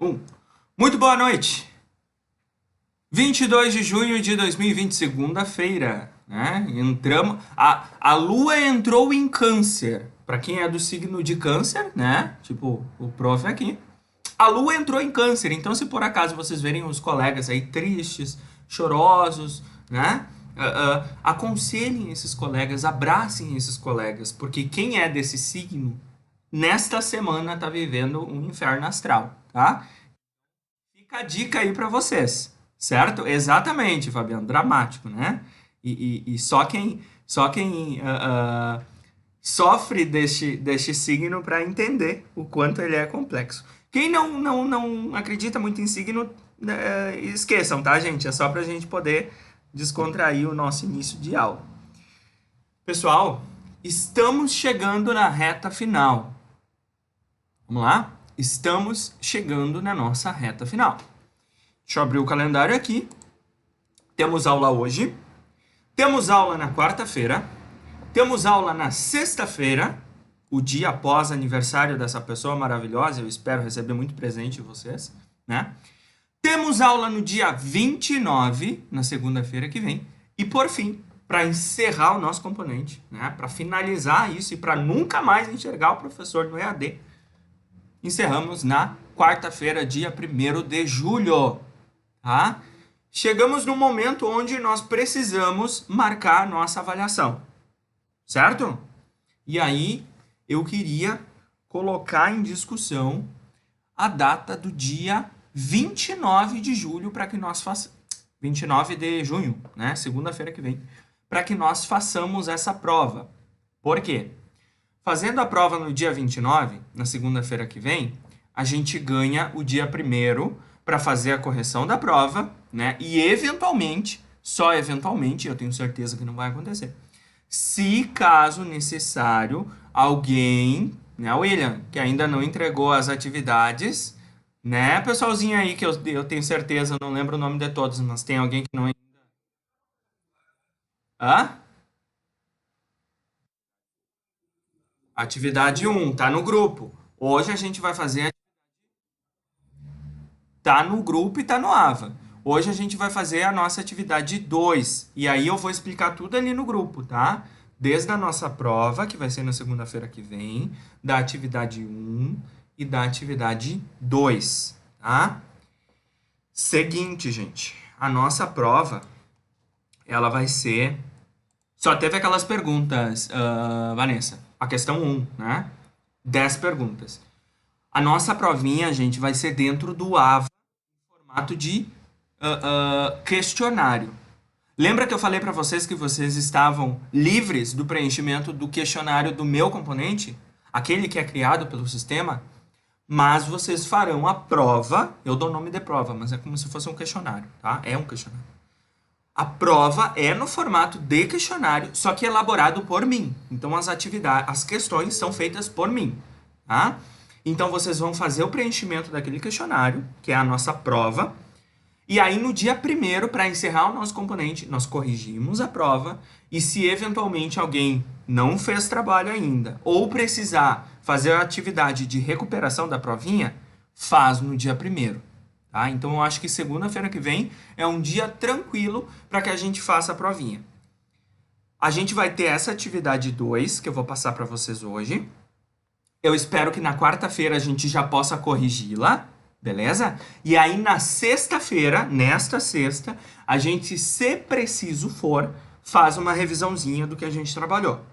Um. Muito boa noite. 22 de junho de 2020, segunda-feira, né? Entramos. A Lua entrou em Câncer. Para quem é do signo de Câncer, né? Tipo o prof aqui. A Lua entrou em Câncer. Então, se por acaso vocês verem os colegas aí tristes, chorosos, né? Aconselhem esses colegas, abracem esses colegas, porque quem é desse signo nesta semana tá vivendo um inferno astral, tá? Fica a dica aí para vocês, certo? Exatamente, Fabiano, dramático, né? E só quem sofre deste signo para entender o quanto ele é complexo. Quem não acredita muito em signo, esqueçam, tá, gente? É só para a gente poder descontrair o nosso início de aula. Pessoal, estamos chegando na reta final. Vamos lá? Estamos chegando na nossa reta final. Deixa eu abrir o calendário aqui. Temos aula hoje. Temos aula na quarta-feira. Temos aula na sexta-feira, o dia após aniversário dessa pessoa maravilhosa. Eu espero receber muito presente de vocês, né? Temos aula no dia 29, na segunda-feira que vem. E por fim, para encerrar o nosso componente, né? Para finalizar isso e para nunca mais enxergar o professor no EAD, encerramos na quarta-feira, dia 1º de julho, tá? Chegamos no momento onde nós precisamos marcar nossa avaliação, certo? E aí, eu queria colocar em discussão a data do dia 29 de julho para que nós façamos... 29 de junho, né? Segunda-feira que vem, para que nós façamos essa prova. Por quê? Fazendo a prova no dia 29, na segunda-feira que vem, a gente ganha o dia 1º para fazer a correção da prova, né? E eventualmente, só eventualmente, eu tenho certeza que não vai acontecer, se caso necessário, alguém, né, William, que ainda não entregou as atividades, né, pessoalzinho aí que eu tenho certeza, não lembro o nome de todos, mas tem alguém que não ainda... Hã? Atividade 1, tá no grupo. Hoje a gente vai fazer... Tá no grupo e tá no AVA. Hoje a gente vai fazer a nossa atividade 2. E aí eu vou explicar tudo ali no grupo, tá? Desde a nossa prova, que vai ser na segunda-feira que vem, da atividade 1 e da atividade 2, tá? Seguinte, gente. A nossa prova, ela vai ser... Só teve aquelas perguntas, Vanessa. A questão 1, né? 10 perguntas. A nossa provinha, gente, vai ser dentro do AVA, em formato de questionário. Lembra que eu falei para vocês que vocês estavam livres do preenchimento do questionário do meu componente? Aquele que é criado pelo sistema? Mas vocês farão a prova, eu dou o nome de prova, mas é como se fosse um questionário, tá? É um questionário. A prova é no formato de questionário, só que elaborado por mim. Então as questões são feitas por mim, tá? Então vocês vão fazer o preenchimento daquele questionário, que é a nossa prova. E aí no dia 1º, para encerrar o nosso componente, nós corrigimos a prova. E se eventualmente alguém não fez trabalho ainda, ou precisar fazer a atividade de recuperação da provinha, faz no dia 1º. Tá? Então eu acho que segunda-feira que vem é um dia tranquilo para que a gente faça a provinha. A gente vai ter essa atividade 2, que eu vou passar para vocês hoje. Eu espero que na quarta-feira a gente já possa corrigi-la, beleza? E aí na sexta-feira, nesta sexta, a gente, se preciso for, faz uma revisãozinha do que a gente trabalhou.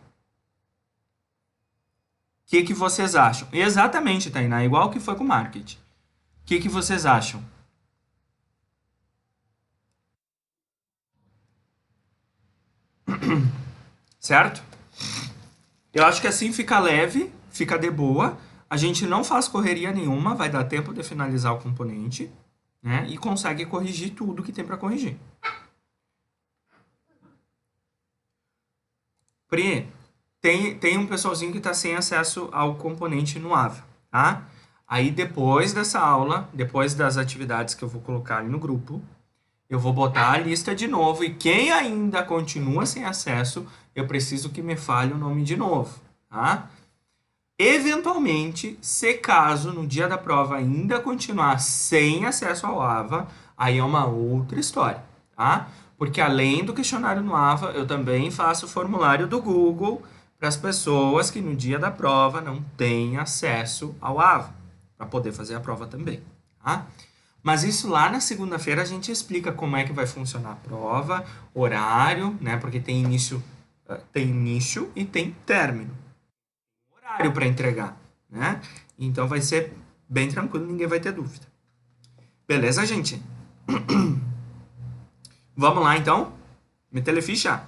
O que vocês acham? Exatamente, Tainá, igual que foi com o marketing. O que vocês acham? Certo? Eu acho que assim fica leve, fica de boa. A gente não faz correria nenhuma, vai dar tempo de finalizar o componente, né? E consegue corrigir tudo que tem para corrigir. Pri, tem um pessoalzinho que está sem acesso ao componente no AVA, tá? Aí depois dessa aula, depois das atividades que eu vou colocar ali no grupo, eu vou botar a lista de novo e quem ainda continua sem acesso, eu preciso que me fale o nome de novo, tá? Eventualmente, se caso no dia da prova ainda continuar sem acesso ao AVA, aí é uma outra história, tá? Porque além do questionário no AVA, eu também faço o formulário do Google para as pessoas que no dia da prova não têm acesso ao AVA, para poder fazer a prova também, tá? Mas isso lá na segunda-feira a gente explica como é que vai funcionar a prova, horário, né? Porque tem início e tem término horário para entregar, né? Então vai ser bem tranquilo, ninguém vai ter dúvida. Beleza, gente? Vamos lá, então? Me teleficha.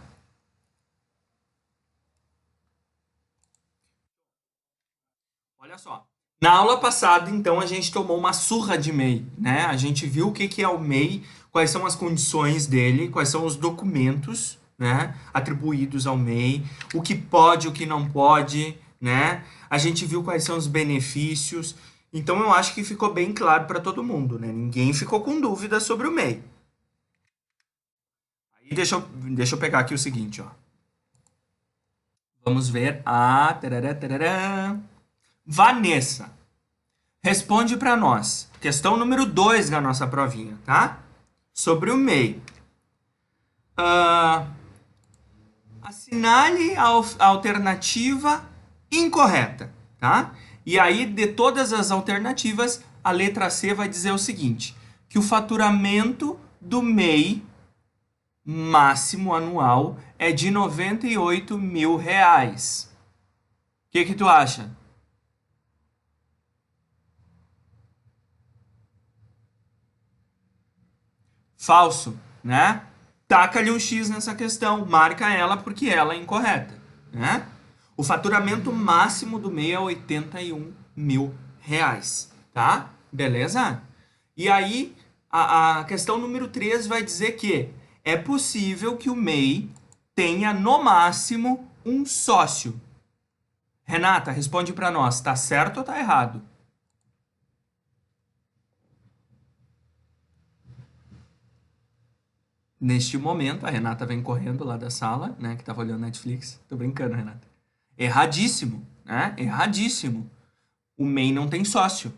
Olha só. Na aula passada, então, a gente tomou uma surra de MEI, né? A gente viu o que que é o MEI, quais são as condições dele, quais são os documentos, né, atribuídos ao MEI, o que pode, o que não pode, né? A gente viu quais são os benefícios. Então, eu acho que ficou bem claro para todo mundo, né? Ninguém ficou com dúvida sobre o MEI. Aí deixa eu pegar aqui o seguinte, ó. Vamos ver a... Tarará, tarará. Vanessa, responde para nós. Questão número 2 da nossa provinha, tá? Sobre o MEI. Assinale a alternativa incorreta, tá? E aí, de todas as alternativas, a letra C vai dizer o seguinte, que o faturamento do MEI máximo anual é de R$ 98 mil. O que tu acha? Falso, né? Taca-lhe um X nessa questão, marca ela porque ela é incorreta, né? O faturamento máximo do MEI é R$ 81 mil, tá? Beleza? E aí, a questão número 3 vai dizer que é possível que o MEI tenha, no máximo, um sócio. Renata, responde para nós, tá certo ou tá errado? Neste momento, a Renata vem correndo lá da sala, né, que tava olhando Netflix. Tô brincando, Renata. Erradíssimo, né? Erradíssimo. O MEI não tem sócio.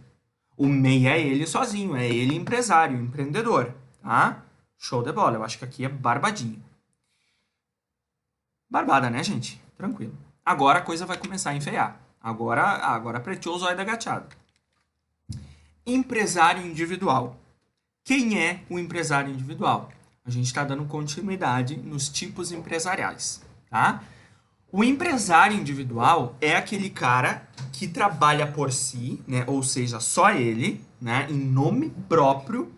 O MEI é ele sozinho, é ele empresário, empreendedor, tá? Show de bola. Eu acho que aqui é barbadinho. Barbada, né, gente? Tranquilo. Agora a coisa vai começar a enfeiar. Agora preteou o zóio da gateada. Empresário individual. Quem é o empresário individual? A gente está dando continuidade nos tipos empresariais, tá? O empresário individual é aquele cara que trabalha por si, né? Ou seja, só ele, né? Em nome próprio,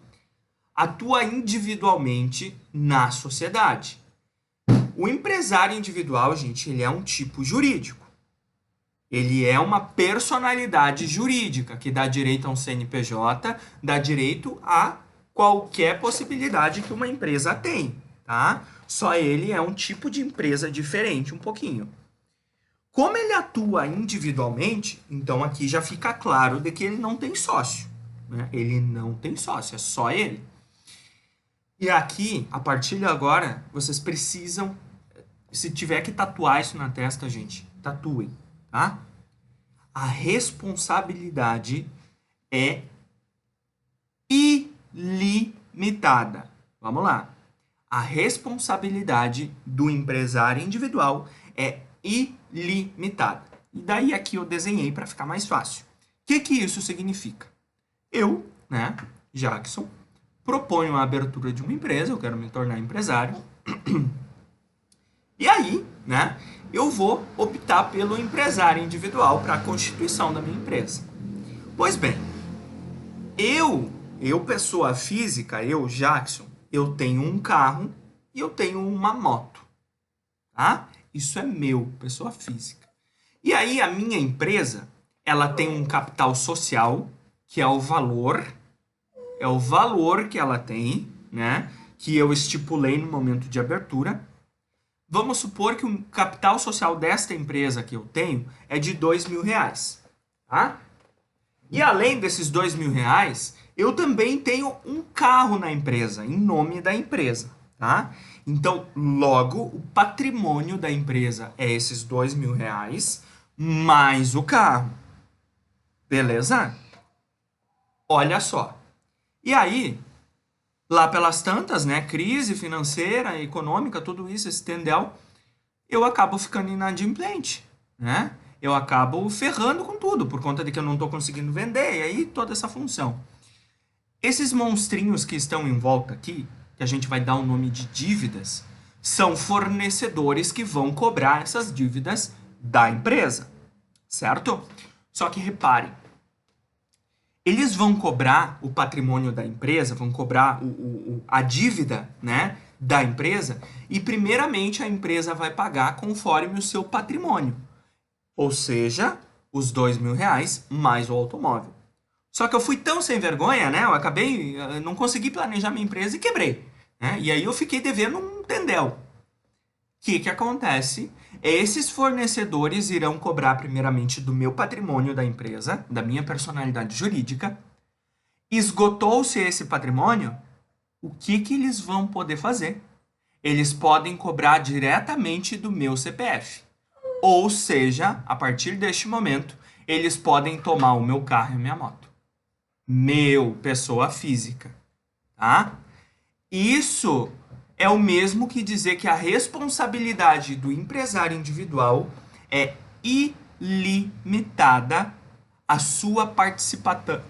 atua individualmente na sociedade. O empresário individual, gente, ele é um tipo jurídico. Ele é uma personalidade jurídica que dá direito a um CNPJ, dá direito a qualquer possibilidade que uma empresa tem, tá? Só ele é um tipo de empresa diferente um pouquinho. Como ele atua individualmente, então aqui já fica claro de que ele não tem sócio, né? Ele não tem sócio, é só ele. E aqui, a partir de agora, vocês precisam, se tiver que tatuar isso na testa, gente, tatuem, tá? A responsabilidade é ilimitada. Vamos lá. A responsabilidade do empresário individual é ilimitada. E daí aqui eu desenhei para ficar mais fácil. O que isso significa? Eu, né, Jackson, proponho a abertura de uma empresa, eu quero me tornar empresário. E aí, né, eu vou optar pelo empresário individual para a constituição da minha empresa. Pois bem, eu pessoa física, eu, Jackson, eu tenho um carro e eu tenho uma moto, tá? Isso é meu, pessoa física. E aí a minha empresa, ela tem um capital social, que é o valor que ela tem, né? Que eu estipulei no momento de abertura. Vamos supor que o capital social desta empresa que eu tenho é de R$ 2.000, tá? E além desses R$ 2.000, eu também tenho um carro na empresa, em nome da empresa, tá? Então, logo, o patrimônio da empresa é esses R$ 2.000, mais o carro. Beleza? Olha só. E aí, lá pelas tantas, né, crise financeira, econômica, tudo isso, esse tendel, eu acabo ficando inadimplente, né? Eu acabo ferrando com tudo, por conta de que eu não estou conseguindo vender, e aí toda essa função. Esses monstrinhos que estão em volta aqui, que a gente vai dar o nome de dívidas, são fornecedores que vão cobrar essas dívidas da empresa, certo? Só que reparem, eles vão cobrar o patrimônio da empresa, vão cobrar a dívida, né, da empresa, e primeiramente a empresa vai pagar conforme o seu patrimônio, ou seja, os R$ 2.000 mais o automóvel. Só que eu fui tão sem vergonha, né? Eu não consegui planejar minha empresa e quebrei, né? E aí eu fiquei devendo um tendel. O que acontece? Esses fornecedores irão cobrar primeiramente do meu patrimônio da empresa, da minha personalidade jurídica. Esgotou-se esse patrimônio, o que eles vão poder fazer? Eles podem cobrar diretamente do meu CPF. Ou seja, a partir deste momento, eles podem tomar o meu carro e a minha moto. Meu, pessoa física, tá? Isso é o mesmo que dizer que a responsabilidade do empresário individual é ilimitada a sua participação,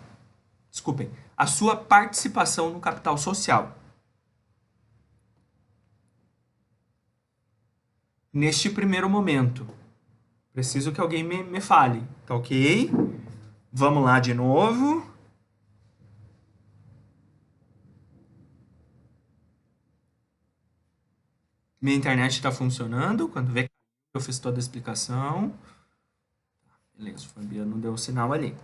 a sua participação no capital social. Neste primeiro momento, preciso que alguém me fale, tá ok? Vamos lá de novo. Minha internet está funcionando. Quando vê que eu fiz toda a explicação. Beleza, o Fabiano deu o sinal ali.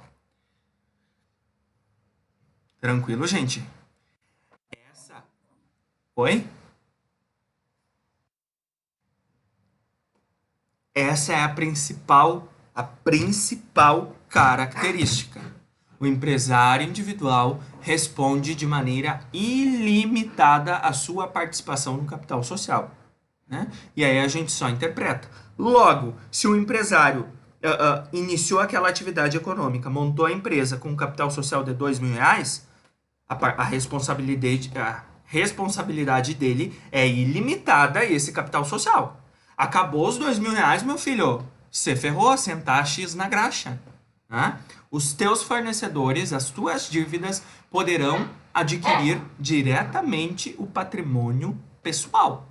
Tranquilo, gente? Essa. Oi? Essa é a principal característica. O empresário individual responde de maneira ilimitada à sua participação no capital social, né? E aí a gente só interpreta. Logo, se o empresário iniciou aquela atividade econômica, montou a empresa com um capital social de R$ 2.000, a responsabilidade dele é ilimitada a esse capital social. Acabou os R$ 2.000, meu filho, você ferrou, sentar X na graxa, né? Os teus fornecedores, as tuas dívidas, poderão adquirir diretamente o patrimônio pessoal,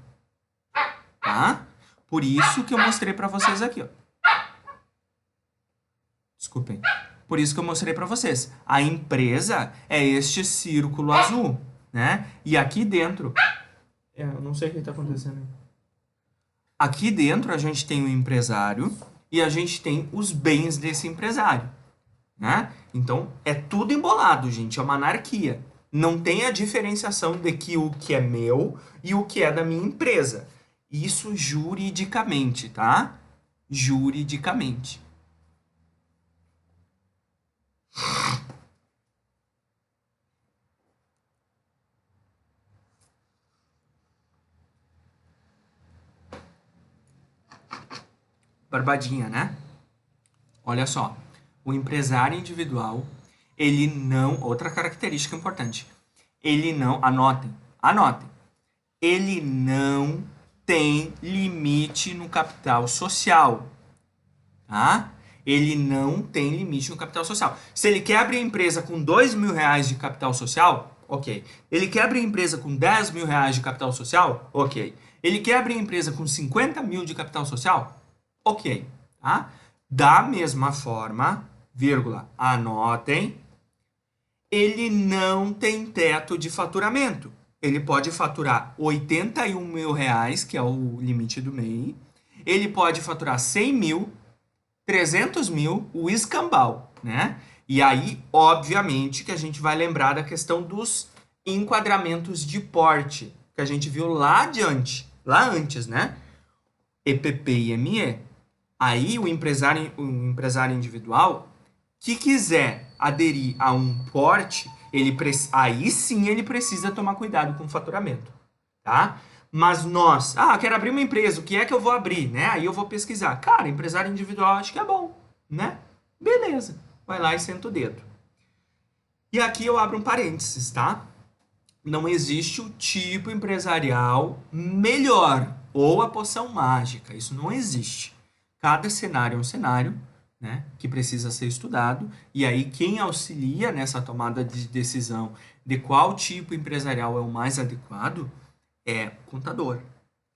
tá? Por isso que eu mostrei para vocês aqui, ó. Desculpem. Por isso que eu mostrei para vocês. A empresa é este círculo azul, né? E aqui dentro... eu não sei o que está acontecendo. Aqui dentro a gente tem o empresário e a gente tem os bens desse empresário, né? Então, é tudo embolado, gente. É uma anarquia. Não tem a diferenciação de que o que é meu e o que é da minha empresa. Isso juridicamente, tá? Juridicamente. Barbadinha, né? Olha só. O empresário individual, ele não... Outra característica importante. Ele não... Anotem. Ele não tem limite no capital social, tá? Ele não tem limite no capital social. Se ele quer abrir a empresa com R$ 2.000 de capital social, ok. Ele quer abrir a empresa com R$ 10.000 de capital social, ok. Ele quer abrir a empresa com 50 mil de capital social, ok. Tá? Da mesma forma, vírgula, anotem, ele não tem teto de faturamento. Ele pode faturar R$ 81.000, que é o limite do MEI. Ele pode faturar 100 mil, 300 mil, o escambau, né? E aí, obviamente, que a gente vai lembrar da questão dos enquadramentos de porte, que a gente viu lá antes, né? EPP e ME. Aí o empresário individual que quiser aderir a um porte, aí sim ele precisa tomar cuidado com o faturamento, tá? Mas quero abrir uma empresa, o que é que eu vou abrir, né? Aí eu vou pesquisar. Cara, empresário individual acho que é bom, né? Beleza. Vai lá e senta o dedo. E aqui eu abro um parênteses, tá? Não existe o tipo empresarial melhor ou a poção mágica. Isso não existe. Cada cenário é um cenário, né, que precisa ser estudado. E aí quem auxilia nessa tomada de decisão de qual tipo empresarial é o mais adequado é o contador,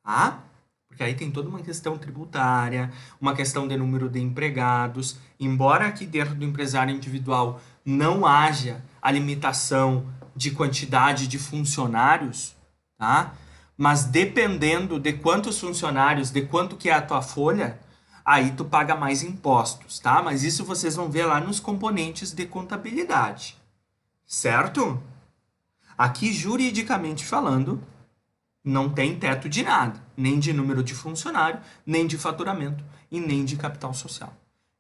tá? Porque aí tem toda uma questão tributária, uma questão de número de empregados. Embora aqui dentro do empresário individual não haja a limitação de quantidade de funcionários, tá? Mas dependendo de quantos funcionários, de quanto que é a tua folha, aí tu paga mais impostos, tá? Mas isso vocês vão ver lá nos componentes de contabilidade, certo? Aqui, juridicamente falando, não tem teto de nada, nem de número de funcionário, nem de faturamento e nem de capital social.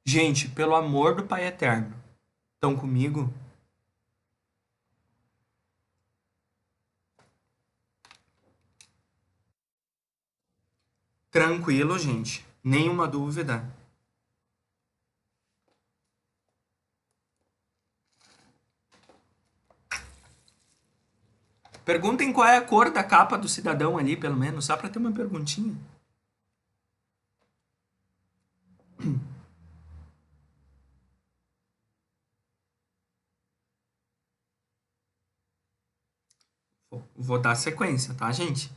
Gente, pelo amor do Pai Eterno, estão comigo? Tranquilo, gente. Nenhuma dúvida. Perguntem qual é a cor da capa do cidadão ali, pelo menos, só para ter uma perguntinha. Vou dar sequência, tá, gente?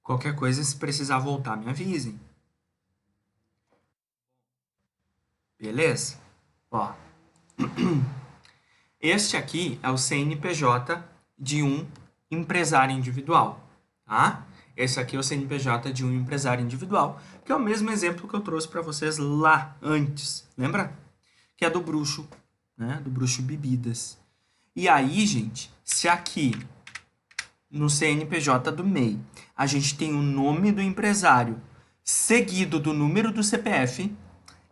Qualquer coisa, se precisar voltar, me avisem. Beleza? Ó, este aqui é o CNPJ de um empresário individual, tá? Esse aqui é o CNPJ de um empresário individual, que é o mesmo exemplo que eu trouxe para vocês lá antes, lembra? Que é do bruxo, né? Do bruxo bebidas. E aí, gente, se aqui no CNPJ do MEI a gente tem o nome do empresário seguido do número do CPF,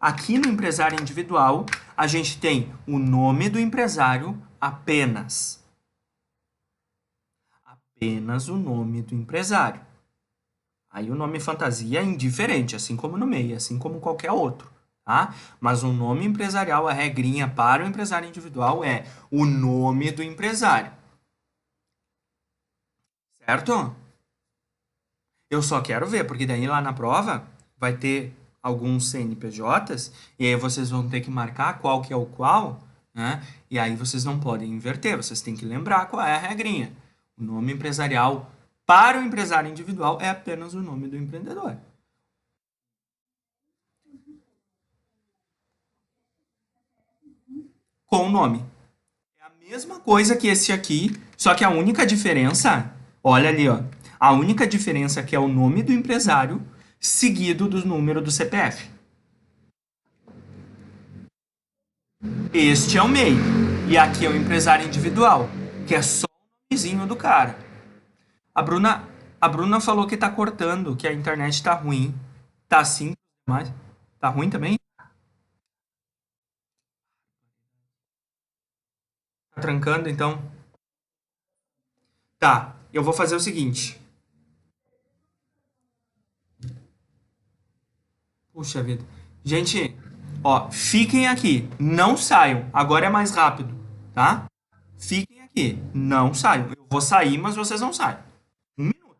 aqui no empresário individual a gente tem o nome do empresário apenas. Apenas o nome do empresário. Aí o nome fantasia é indiferente, assim como no MEI, assim como qualquer outro. Tá? Mas o nome empresarial, a regrinha para o empresário individual é o nome do empresário. Certo? Eu só quero ver, porque daí lá na prova vai ter alguns CNPJs e aí vocês vão ter que marcar qual que é o qual, né? E aí vocês não podem inverter, vocês têm que lembrar qual é a regrinha. O nome empresarial para o empresário individual é apenas o nome do empreendedor. Com o nome. É a mesma coisa que esse aqui, só que a única diferença, olha ali, ó. A única diferença é que é o nome do empresário seguido do número do CPF. Este é o MEI. E aqui é o empresário individual, que é só o nomezinho do cara. A Bruna, a Bruna falou que tá cortando, que a internet tá ruim. Tá assim, mas tá ruim também? Tá trancando, então? Tá, eu vou fazer o seguinte. Puxa vida. Gente, ó, fiquem aqui, não saiam. Agora é mais rápido, tá? Fiquem aqui, não saiam. Eu vou sair, mas vocês não saem. Um minuto.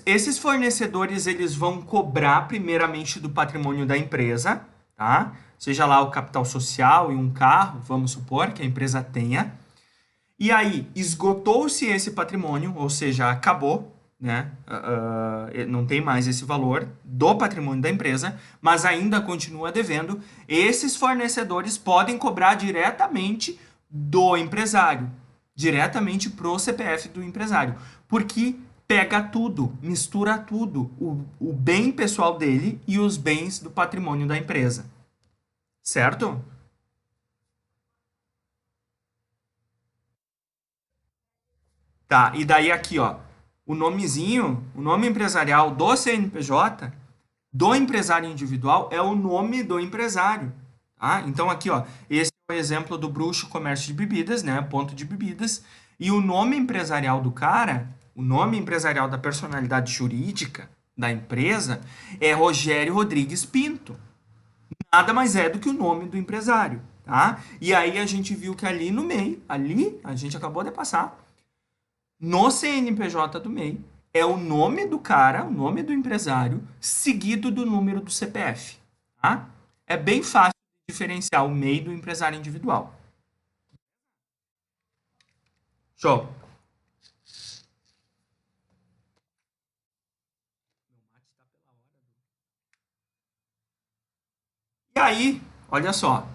Esses fornecedores, eles vão cobrar primeiramente do patrimônio da empresa, tá? Seja lá o capital social e um carro, vamos supor que a empresa tenha. E aí, esgotou-se esse patrimônio, ou seja, acabou, né? Não tem mais esse valor do patrimônio da empresa, mas ainda continua devendo. Esses fornecedores podem cobrar diretamente do empresário, diretamente pro CPF do empresário, porque pega tudo, mistura tudo, o bem pessoal dele e os bens do patrimônio da empresa, certo? Tá, e daí aqui, ó, o nomezinho, o nome empresarial do CNPJ, do empresário individual, é o nome do empresário, tá? Então aqui, ó, esse é o exemplo do Bruxo Comércio de Bebidas, né, ponto de bebidas, e o nome empresarial do cara, o nome empresarial da personalidade jurídica da empresa é Rogério Rodrigues Pinto. Nada mais é do que o nome do empresário, tá? E aí a gente viu que ali no meio, ali, a gente acabou de passar, no CNPJ do MEI é o nome do cara, o nome do empresário, seguido do número do CPF. Tá? É bem fácil de diferenciar o MEI do empresário individual. Show. E aí, olha só,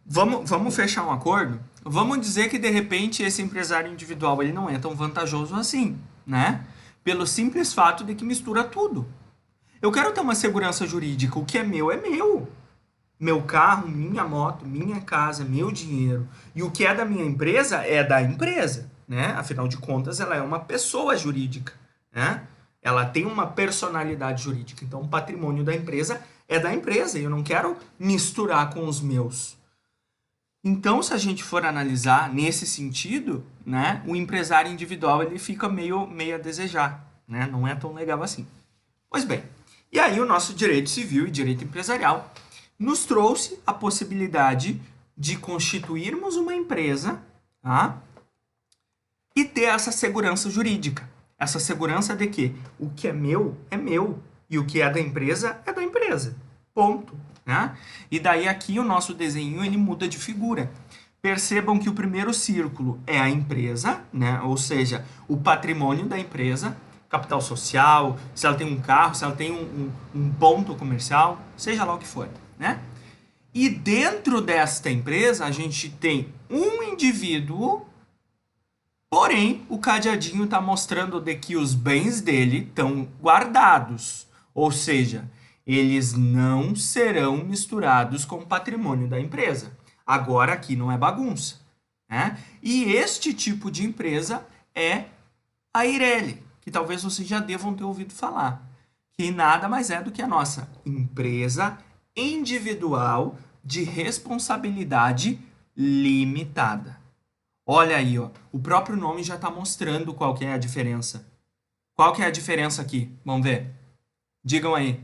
vamos fechar um acordo? Vamos dizer que de repente esse empresário individual ele não é tão vantajoso assim, né? Pelo simples fato de que mistura tudo. Eu quero ter uma segurança jurídica, o que é meu é meu. Meu carro, minha moto, minha casa, meu dinheiro. E o que é da minha empresa é da empresa, né? Afinal de contas, ela é uma pessoa jurídica, né? Ela tem uma personalidade jurídica. Então, o patrimônio da empresa é da empresa e eu não quero misturar com os meus. Então, se a gente for analisar nesse sentido, né, o empresário individual ele fica meio a desejar, né? Não é tão legal assim. Pois bem, e aí o nosso direito civil e direito empresarial nos trouxe a possibilidade de constituirmos uma empresa, tá? E ter essa segurança jurídica. Essa segurança de que o que é meu e o que é da empresa é da empresa. Ponto. Né? E daí aqui o nosso desenho ele muda de figura. Percebam que o primeiro círculo é a empresa, né? Ou seja, o patrimônio da empresa, capital social, se ela tem um carro, se ela tem um ponto comercial, seja lá o que for. Né? E dentro desta empresa a gente tem um indivíduo, porém o cadeadinho está mostrando de que os bens dele estão guardados, ou seja, eles não serão misturados com o patrimônio da empresa. Agora aqui não é bagunça. Né? E este tipo de empresa é a Eireli, que talvez vocês já devam ter ouvido falar, que nada mais é do que a nossa empresa individual de responsabilidade limitada. Olha aí, ó, o próprio nome já está mostrando qual que é a diferença. Qual que é a diferença aqui? Vamos ver. Digam aí.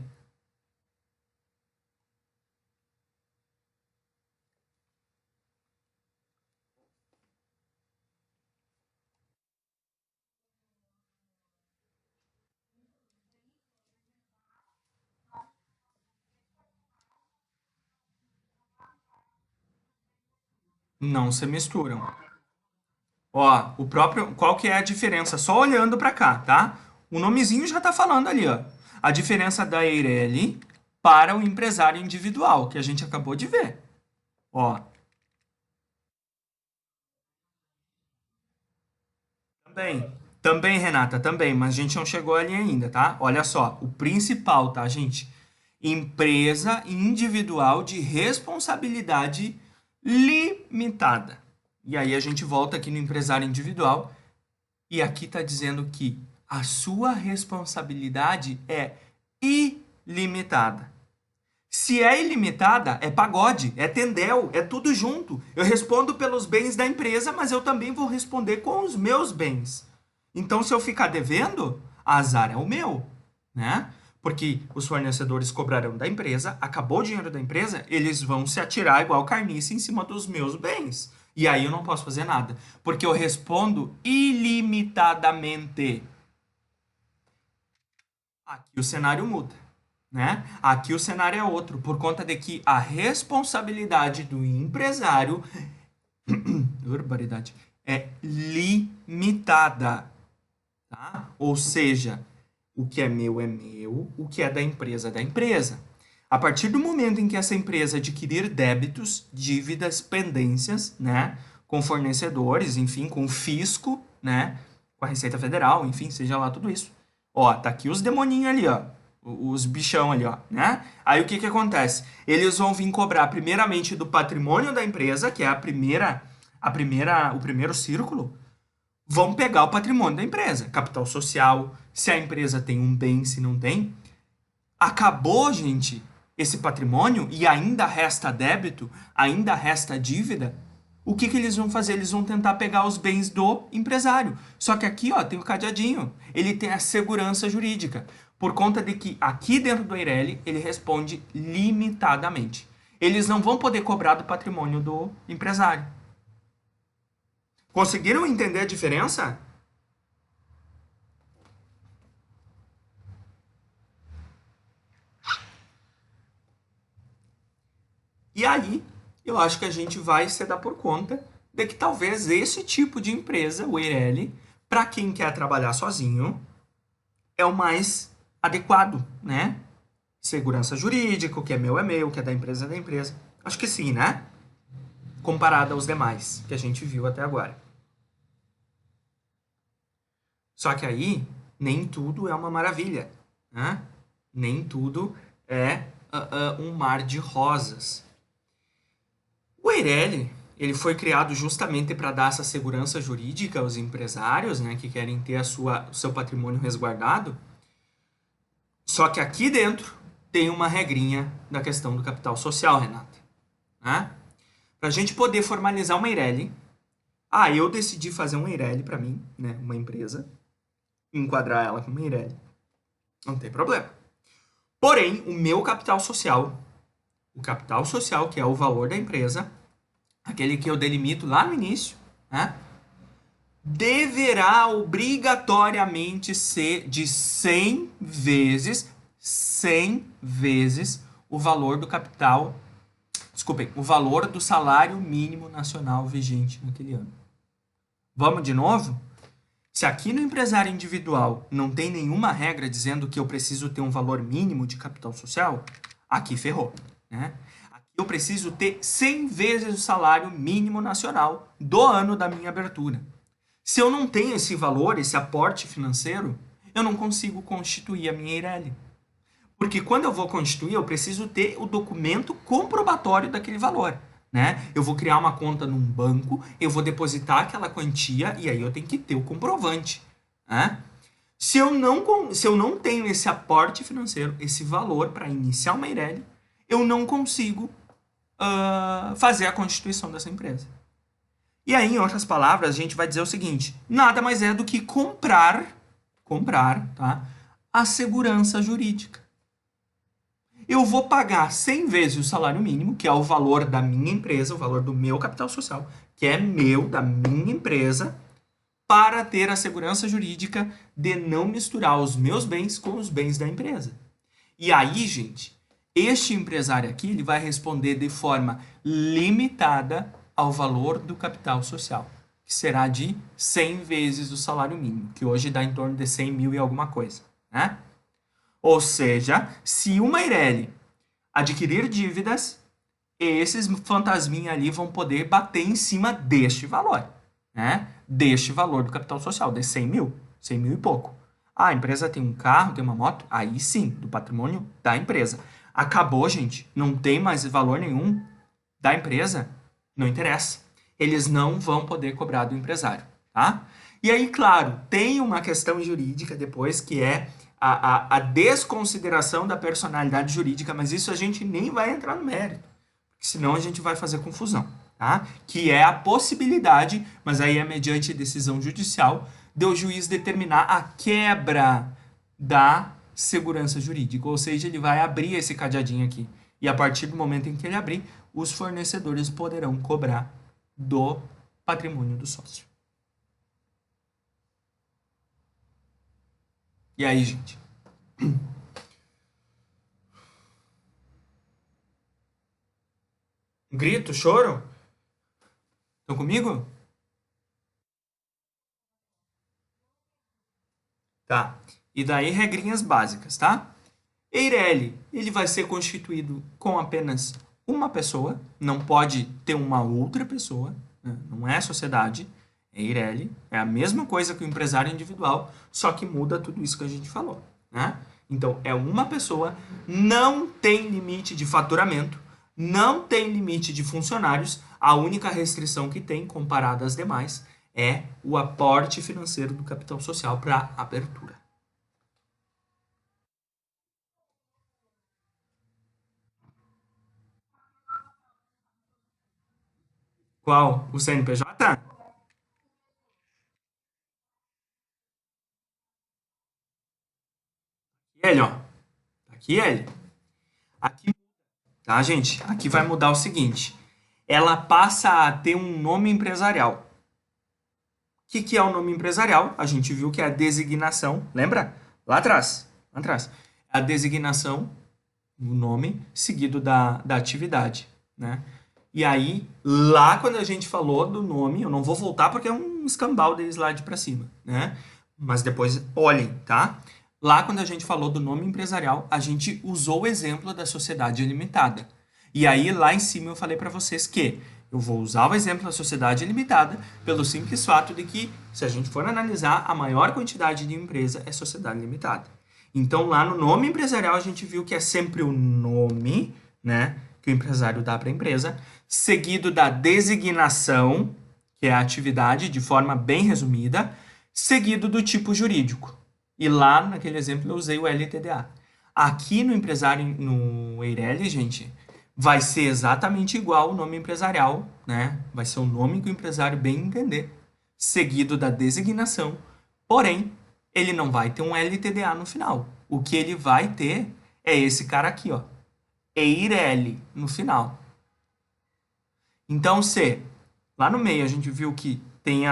Não se misturam. Ó, o próprio, qual que é a diferença? Só olhando para cá, tá? O nomezinho já tá falando ali, ó. A diferença da Eireli para o empresário individual, que a gente acabou de ver. Ó, também, Renata, também, mas a gente não chegou ali ainda, tá? Olha só, o principal, tá, gente? Empresa individual de responsabilidade limitada. E aí a gente volta aqui no empresário individual e aqui está dizendo que a sua responsabilidade é ilimitada. Se é ilimitada, é pagode, é tendel, é tudo junto. Eu respondo pelos bens da empresa, mas eu também vou responder com os meus bens. Então, se eu ficar devendo, azar é o meu, né? Porque os fornecedores cobrarão da empresa, acabou o dinheiro da empresa, eles vão se atirar igual carniça em cima dos meus bens. E aí eu não posso fazer nada, porque eu respondo ilimitadamente. Aqui o cenário muda, né? Aqui o cenário é outro, por conta de que a responsabilidade do empresário barbaridade, é limitada, tá? Ou seja, o que é meu, o que é da empresa é da empresa. A partir do momento em que essa empresa adquirir débitos, dívidas, pendências, né, com fornecedores, enfim, com o fisco, né, com a Receita Federal, enfim, seja lá tudo isso. Ó, tá aqui os demoninhos ali, ó, os bichão ali, ó, né? Aí o que que acontece? Eles vão vir cobrar primeiramente do patrimônio da empresa, que é o primeiro círculo, vão pegar o patrimônio da empresa, capital social, se a empresa tem um bem, se não tem. Acabou, gente, esse patrimônio e ainda resta débito, ainda resta dívida. O que que eles vão fazer? Eles vão tentar pegar os bens do empresário. Só que aqui, ó, tem o cadeadinho. Ele tem a segurança jurídica. Por conta de que aqui dentro do Eireli, ele responde limitadamente. Eles não vão poder cobrar do patrimônio do empresário. Conseguiram entender a diferença? E aí, eu acho que a gente vai se dar por conta de que talvez esse tipo de empresa, o Eireli, para quem quer trabalhar sozinho, é o mais adequado, né? Segurança jurídica, o que é meu, o que é da empresa é da empresa. Acho que sim, né? Comparado aos demais que a gente viu até agora. Só que aí, nem tudo é uma maravilha, né? Nem tudo é um mar de rosas. O Eireli, ele foi criado justamente para dar essa segurança jurídica aos empresários, né, que querem ter o seu patrimônio resguardado. Só que aqui dentro tem uma regrinha da questão do capital social, Renata. Né? Para a gente poder formalizar uma Eireli, eu decidi fazer um Eireli para mim, né, uma empresa, enquadrar ela como Eireli. Não tem problema. Porém, o meu capital social, que é o valor da empresa, aquele que eu delimito lá no início, né, deverá obrigatoriamente ser de 100 vezes o valor do capital, o valor do salário mínimo nacional vigente naquele ano. Vamos de novo? Se aqui no empresário individual não tem nenhuma regra dizendo que eu preciso ter um valor mínimo de capital social, aqui ferrou, né? Aqui eu preciso ter 100 vezes o salário mínimo nacional do ano da minha abertura. Se eu não tenho esse valor, esse aporte financeiro, eu não consigo constituir a minha Eireli. Porque quando eu vou constituir, eu preciso ter o documento comprobatório daquele valor. Né? Eu vou criar uma conta num banco, eu vou depositar aquela quantia e aí eu tenho que ter o comprovante. Né? Se eu não tenho esse aporte financeiro, esse valor para iniciar uma Eireli, eu não consigo fazer a constituição dessa empresa. E aí, em outras palavras, a gente vai dizer o seguinte: nada mais é do que comprar, tá? A segurança jurídica. Eu vou pagar 100 vezes o salário mínimo, que é o valor da minha empresa, o valor do meu capital social, que é meu, da minha empresa, para ter a segurança jurídica de não misturar os meus bens com os bens da empresa. E aí, gente, este empresário aqui ele vai responder de forma limitada ao valor do capital social, que será de 100 vezes o salário mínimo, que hoje dá em torno de 100 mil e alguma coisa, né? Ou seja, se uma Eireli adquirir dívidas, esses fantasminhas ali vão poder bater em cima deste valor, né? Deste valor do capital social, de 100 mil e pouco. A empresa tem um carro, tem uma moto, aí sim, do patrimônio da empresa. Acabou, gente, não tem mais valor nenhum da empresa, não interessa. Eles não vão poder cobrar do empresário, tá? E aí, claro, tem uma questão jurídica depois que é a desconsideração da personalidade jurídica, mas isso a gente nem vai entrar no mérito, porque senão a gente vai fazer confusão, tá? Que é a possibilidade, mas aí é mediante decisão judicial, de o juiz determinar a quebra da segurança jurídica, ou seja, ele vai abrir esse cadeadinho aqui, e a partir do momento em que ele abrir, os fornecedores poderão cobrar do patrimônio do sócio. E aí, gente? Grito, choro? Estão comigo? Tá. E daí, regrinhas básicas, tá? Eireli, ele vai ser constituído com apenas uma pessoa, não pode ter uma outra pessoa, né? Não é sociedade. Eireli é a mesma coisa que o empresário individual, só que muda tudo isso que a gente falou, né? Então, é uma pessoa, não tem limite de faturamento, não tem limite de funcionários, a única restrição que tem, comparada às demais, é o aporte financeiro do capital social para abertura. Qual? O CNPJ? Ele, ó. Tá aqui ele. Aqui, tá, gente? Aqui vai mudar o seguinte. Ela passa a ter um nome empresarial. O que é o nome empresarial? A gente viu que é a designação. Lembra? Lá atrás. Lá atrás. A designação, o nome, seguido da atividade, né? E aí, lá quando a gente falou do nome, eu não vou voltar porque é um escambau de slide para cima, né? Mas depois olhem, tá? Lá quando a gente falou do nome empresarial, a gente usou o exemplo da sociedade limitada. E aí lá em cima eu falei para vocês que eu vou usar o exemplo da sociedade limitada pelo simples fato de que, se a gente for analisar, a maior quantidade de empresa é sociedade limitada. Então lá no nome empresarial a gente viu que é sempre o nome, né, que o empresário dá para a empresa, seguido da designação, que é a atividade de forma bem resumida, seguido do tipo jurídico. E lá naquele exemplo eu usei o LTDA. Aqui no empresário, no Eireli, gente, vai ser exatamente igual o nome empresarial, né? Vai ser o nome que o empresário bem entender, seguido da designação. Porém, ele não vai ter um LTDA no final. O que ele vai ter é esse cara aqui, ó. Eireli no final. Então, se lá no meio a gente viu que tem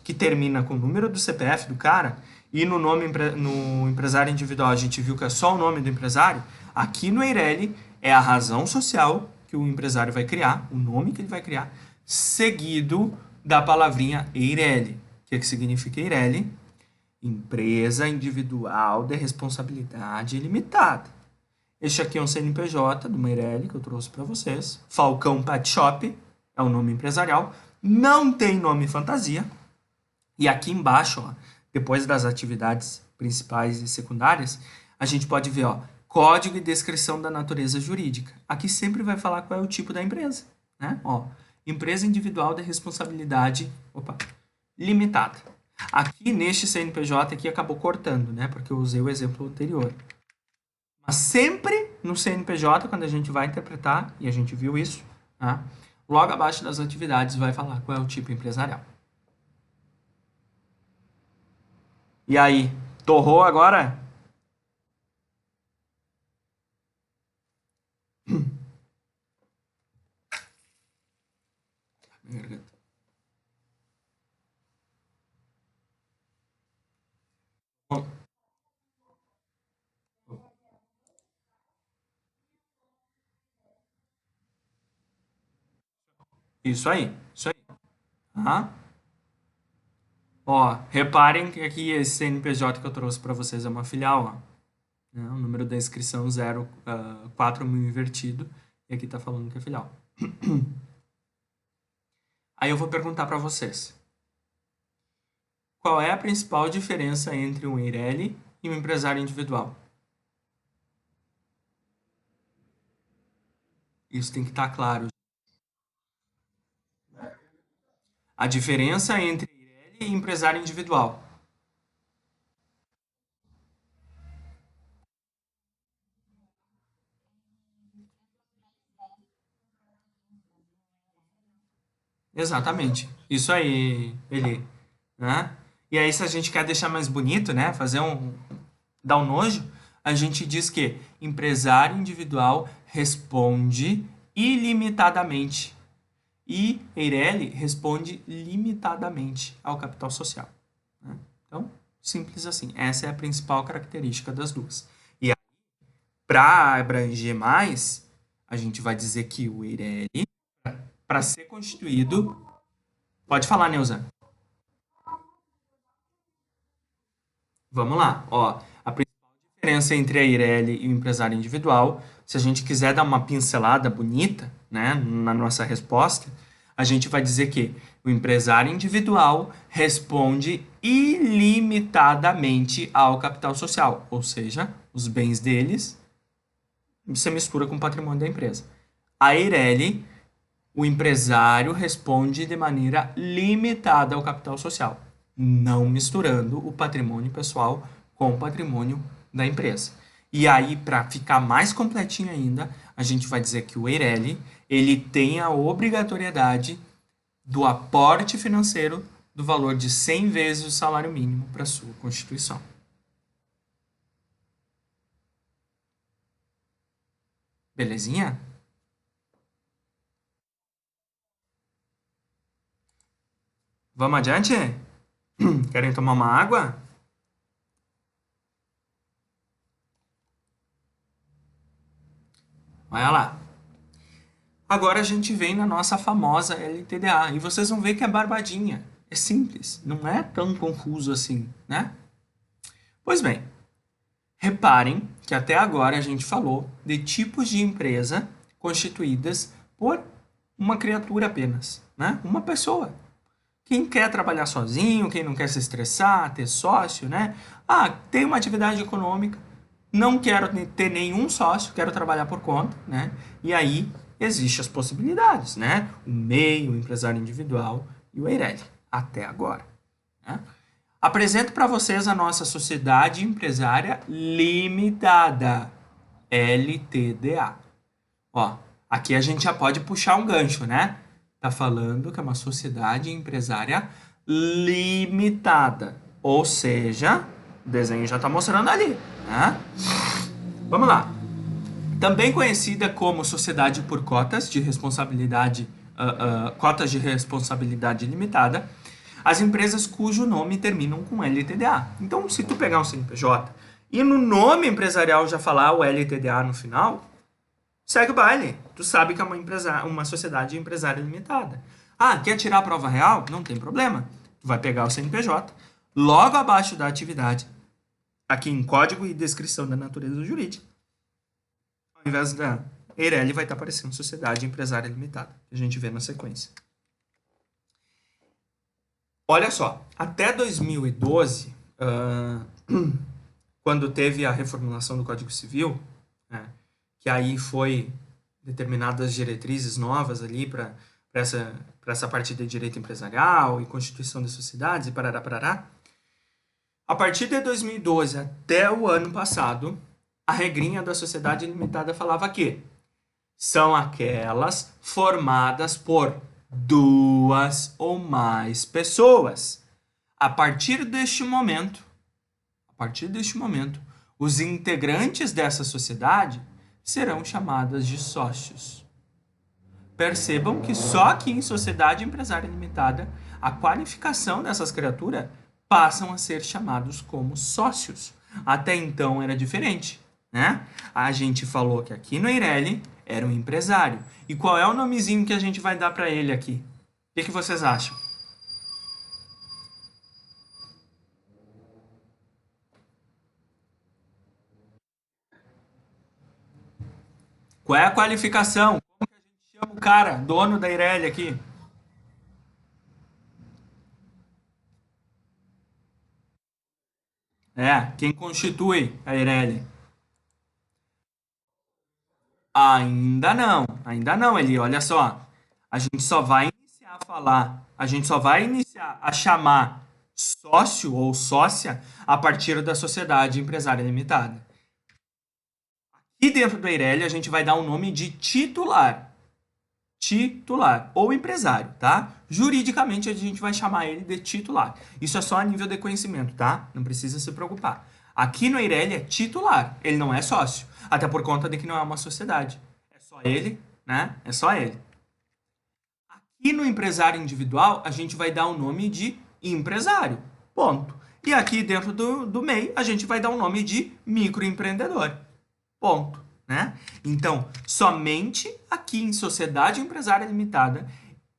que termina com o número do CPF do cara, e no nome no empresário individual a gente viu que é só o nome do empresário, aqui no Eireli é a razão social que o empresário vai criar, o nome que ele vai criar, seguido da palavrinha Eireli. O que significa Eireli? Empresa individual de responsabilidade limitada. Este aqui é um CNPJ do Meirelli que eu trouxe para vocês. Falcão Pet Shop é o nome empresarial. Não tem nome fantasia. E aqui embaixo, ó, depois das atividades principais e secundárias, a gente pode ver, ó, código e descrição da natureza jurídica. Aqui sempre vai falar qual é o tipo da empresa, né? Ó, empresa individual de responsabilidade, limitada. Aqui neste CNPJ aqui acabou cortando, né? Porque eu usei o exemplo anterior. Mas sempre no CNPJ, quando a gente vai interpretar, e a gente viu isso, né? Logo abaixo das atividades vai falar qual é o tipo empresarial. E aí, torrou agora? Isso aí, isso aí. Aham. Ó, reparem que aqui esse CNPJ que eu trouxe para vocês é uma filial, ó. Né? O número da inscrição 04.000 invertido. E aqui tá falando que é filial. Aí eu vou perguntar para vocês. Qual é a principal diferença entre um Eireli e um empresário individual? Isso tem que estar claro. A diferença entre Eireli e empresário individual. Exatamente. Isso aí, ele, né? E aí, se a gente quer deixar mais bonito, né? Dar um nojo, a gente diz que empresário individual responde ilimitadamente e Eireli responde limitadamente ao capital social, né? Então, Simples assim. Essa é a principal característica das duas. E para abranger mais, a gente vai dizer que o Eireli, para ser constituído... Pode falar, Neuza. Vamos lá. Ó, a principal diferença entre a Eireli e o empresário individual, se a gente quiser dar uma pincelada bonita, né, na nossa resposta, a gente vai dizer que o empresário individual responde ilimitadamente ao capital social, ou seja, os bens deles você mistura com o patrimônio da empresa. A Eireli, o empresário responde de maneira limitada ao capital social, não misturando o patrimônio pessoal com o patrimônio da empresa. E aí, para ficar mais completinho ainda, a gente vai dizer que o Eireli, ele tem a obrigatoriedade do aporte financeiro do valor de 100 vezes o salário mínimo para sua constituição. Belezinha? Vamos adiante? Querem tomar uma água? Olha lá. Agora a gente vem na nossa famosa LTDA. E vocês vão ver que é barbadinha. É simples. Não é tão confuso assim, né? Pois bem, reparem que até agora a gente falou de tipos de empresa constituídas por uma criatura apenas, né? Uma pessoa. Quem quer trabalhar sozinho, quem não quer se estressar, ter sócio, né? Ah, tem uma atividade econômica, não quero ter nenhum sócio, quero trabalhar por conta, né? E aí existem as possibilidades, né? O MEI, o empresário individual e o Eireli, até agora, né? Apresento para vocês a nossa Sociedade Empresária Limitada, LTDA. Ó, aqui a gente já pode puxar um gancho, né? Tá falando que é uma sociedade empresária limitada. Ou seja, o desenho já está mostrando ali, né? Vamos lá. Também conhecida como sociedade por cotas de responsabilidade, cotas de responsabilidade limitada, as empresas cujo nome terminam com LTDA. Então, se tu pegar um CNPJ e no nome empresarial já falar o LTDA no final, segue o baile. Tu sabe que é uma sociedade empresária limitada. Ah, quer tirar a prova real? Não tem problema. Tu vai pegar o CNPJ, logo abaixo da atividade, aqui em código e descrição da natureza jurídica, ao invés da Eireli vai estar aparecendo sociedade empresária limitada, que a gente vê na sequência. Olha só, até 2012, quando teve a reformulação do Código Civil, né, que aí foi determinadas diretrizes novas ali para essa parte de direito empresarial e constituição de sociedades e parará, parará. A partir de 2012 até o ano passado, a regrinha da sociedade limitada falava que são aquelas formadas por duas ou mais pessoas. A partir deste momento, os integrantes dessa sociedade serão chamadas de sócios. Percebam que só aqui em sociedade empresária limitada, a qualificação dessas criaturas passam a ser chamados como sócios. Até então era diferente, né? A gente falou que aqui no Eireli era um empresário. E qual é o nomezinho que a gente vai dar para ele aqui? O que vocês acham? Qual é a qualificação? Como que a gente chama o cara, dono da Eireli aqui? É, quem constitui a Eireli? Ainda não, Eli. Olha só, a gente só vai iniciar a falar, a gente só vai iniciar a chamar sócio ou sócia a partir da sociedade empresária limitada. E dentro do Eireli a gente vai dar um nome de titular ou empresário, tá? Juridicamente a gente vai chamar ele de titular. Isso é só a nível de conhecimento, tá? Não precisa se preocupar. Aqui no Eireli é titular, ele não é sócio, até por conta de que não é uma sociedade. É só ele, né? É só ele. Aqui no empresário individual a gente vai dar o nome de empresário. Ponto. E aqui dentro do MEI, a gente vai dar o nome de microempreendedor. Ponto, né? Então, somente aqui em Sociedade Empresária Limitada,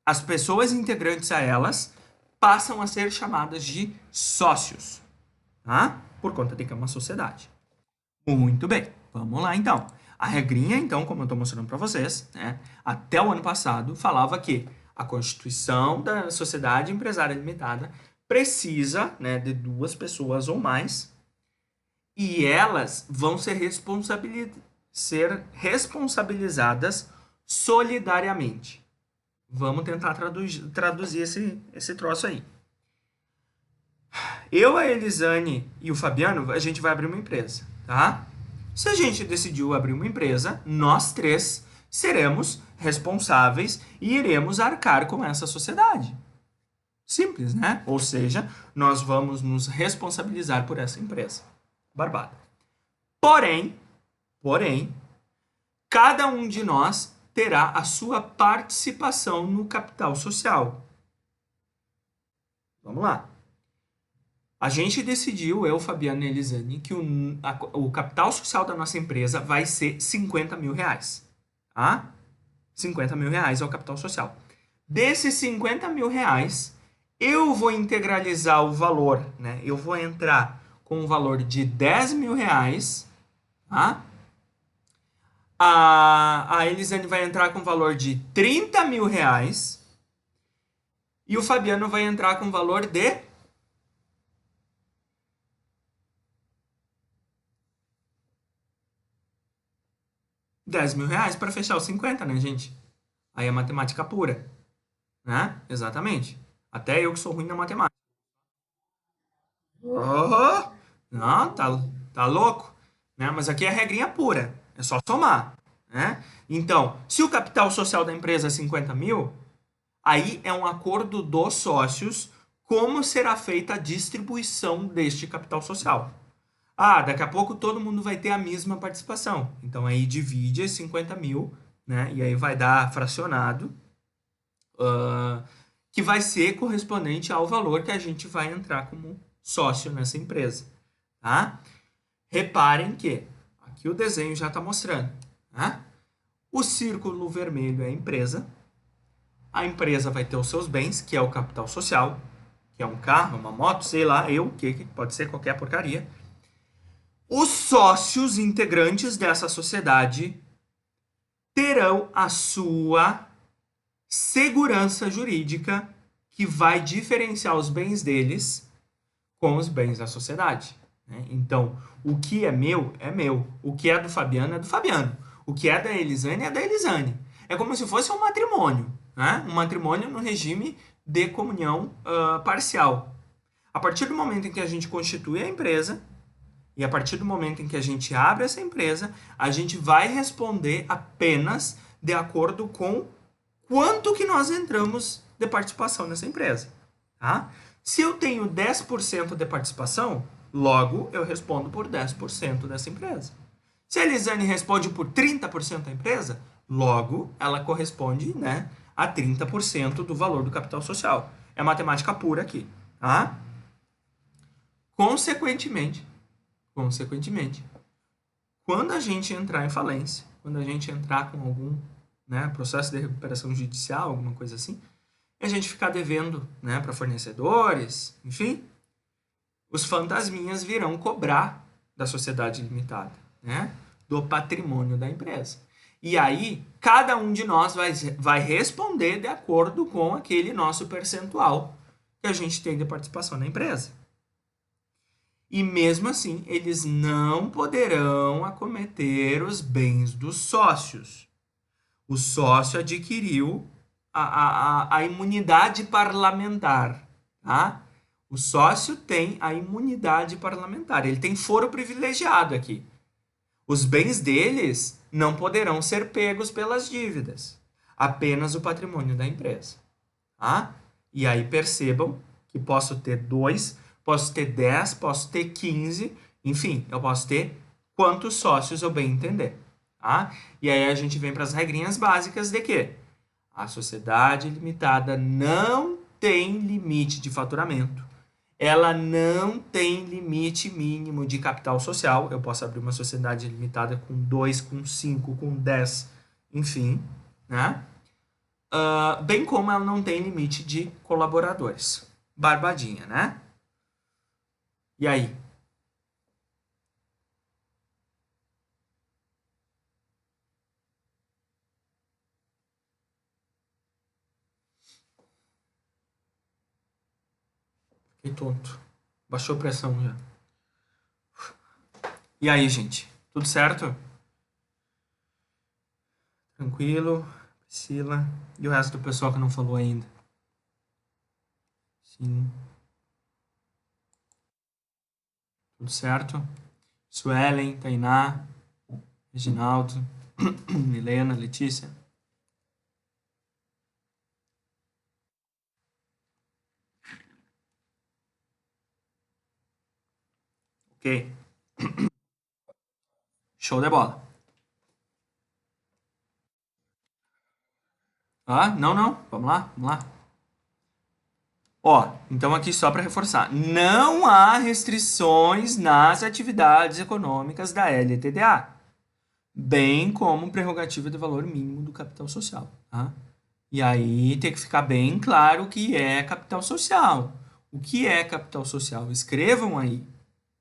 as pessoas integrantes a elas passam a ser chamadas de sócios, tá? Por conta de que é uma sociedade. Muito bem, vamos lá então. A regrinha, então, como eu estou mostrando para vocês, né, até o ano passado, falava que a constituição da Sociedade Empresária Limitada precisa, né, de 2 pessoas ou mais, e elas vão ser responsabilizadas solidariamente. Vamos tentar traduzir esse troço aí. Eu, a Elisane e o Fabiano, a gente vai abrir uma empresa, tá? Se a gente decidiu abrir uma empresa, nós 3 seremos responsáveis e iremos arcar com essa sociedade. Simples, né? Ou seja, nós vamos nos responsabilizar por essa empresa. Barbada. Porém, cada um de nós terá a sua participação no capital social. Vamos lá. A gente decidiu, eu, Fabiano e Elisane, que o capital social da nossa empresa vai ser 50 mil reais. Tá? 50 mil reais é o capital social. Desses 50 mil reais, eu vou integralizar o valor, né? Eu vou entrar com o valor de 10 mil reais, tá? A Elisane vai entrar com o valor de 30 mil reais e o Fabiano vai entrar com o valor de 10 mil reais para fechar os 50, né, gente? Aí é matemática pura, né? Exatamente. Até eu que sou ruim na matemática. Oh, não, tá louco? Né? Mas aqui é a regrinha pura. É só somar, né? Então, se o capital social da empresa é 50 mil, aí é um acordo dos sócios como será feita a distribuição deste capital social. Ah, daqui a pouco todo mundo vai ter a mesma participação. Então aí divide as 50 mil, né? E aí vai dar fracionado, que vai ser correspondente ao valor que a gente vai entrar como sócio nessa empresa, tá? Reparem que aqui o desenho já está mostrando, tá? O círculo vermelho é a empresa vai ter os seus bens, que é o capital social, que é um carro, uma moto, sei lá, que pode ser qualquer porcaria. Os sócios integrantes dessa sociedade terão a sua segurança jurídica que vai diferenciar os bens deles com os bens da sociedade, né? Então, o que é meu, é meu. O que é do Fabiano, é do Fabiano. O que é da Elisane, é da Elisane. É como se fosse um matrimônio, né? Um matrimônio no regime de comunhão parcial. A partir do momento em que a gente constitui a empresa, e a partir do momento em que a gente abre essa empresa, a gente vai responder apenas de acordo com quanto que nós entramos de participação nessa empresa, tá? Se eu tenho 10% de participação, logo eu respondo por 10% dessa empresa. Se a Elisane responde por 30% da empresa, logo ela corresponde, né, a 30% do valor do capital social. É matemática pura aqui, tá? Consequentemente, quando a gente entrar em falência, quando a gente entrar com algum, né, processo de recuperação judicial, alguma coisa assim, e a gente ficar devendo, né, para fornecedores, enfim, os fantasminhas virão cobrar da sociedade limitada, né, do patrimônio da empresa. E aí, cada um de nós vai responder de acordo com aquele nosso percentual que a gente tem de participação na empresa. E mesmo assim, eles não poderão acometer os bens dos sócios. O sócio adquiriu a imunidade parlamentar, tá? O sócio tem a imunidade parlamentar, ele tem foro privilegiado aqui. Os bens deles não poderão ser pegos pelas dívidas, apenas o patrimônio da empresa, tá? E aí percebam que posso ter 2, posso ter 10, posso ter 15, enfim, eu posso ter quantos sócios eu bem entender, tá? E aí a gente vem para as regrinhas básicas de que a sociedade limitada não tem limite de faturamento. ela não tem limite mínimo de capital social. Eu posso abrir uma sociedade limitada com 2, com 5, com 10, enfim, né? Bem como ela não tem limite de colaboradores. Barbadinha, né? E aí? Fiquei tonto. Baixou a pressão já. E aí, gente? Tudo certo? Tranquilo? Priscila? E o resto do pessoal que não falou ainda? Sim. Tudo certo? Suelen, Tainá, Reginaldo, Milena, Letícia. Ok. Show de bola. Não, não. Vamos lá, vamos lá. Ó, então aqui só para reforçar, não há restrições nas atividades econômicas da LTDA, bem como prerrogativa de valor mínimo do capital social, tá? E aí tem que ficar bem claro o que é capital social. O que é capital social? Escrevam aí,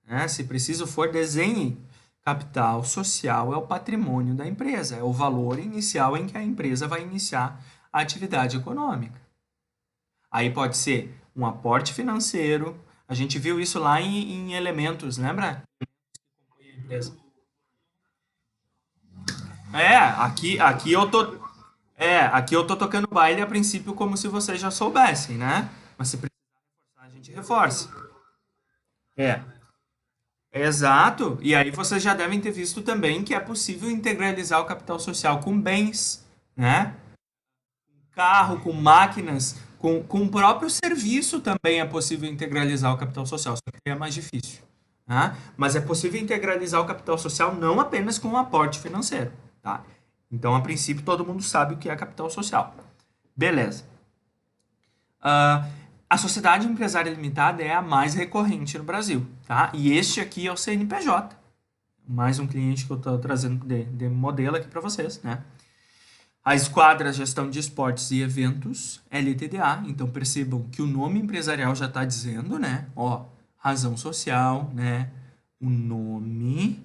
né? Se preciso for, desenhem. Capital social é o patrimônio da empresa, é o valor inicial em que a empresa vai iniciar a atividade econômica. Aí pode ser um aporte financeiro. A gente viu isso lá em elementos, lembra? Empresa. Aqui eu tô tocando baile a princípio como se vocês já soubessem, né? Mas se precisar, a gente reforça. É, exato. E aí vocês já devem ter visto também que é possível integralizar o capital social com bens, né? Carro, com máquinas, com o próprio serviço também é possível integralizar o capital social, só que é mais difícil. Tá? Mas é possível integralizar o capital social não apenas com o aporte financeiro. Tá? Então, a princípio, todo mundo sabe o que é capital social. Beleza. A sociedade empresária limitada é a mais recorrente no Brasil. Tá? E este aqui é o CNPJ. Mais um cliente que eu estou trazendo de modelo aqui para vocês. Né? A esquadra Gestão de Esportes e Eventos, LTDA. Então percebam que o nome empresarial já está dizendo, né? Ó, razão social, né? O nome,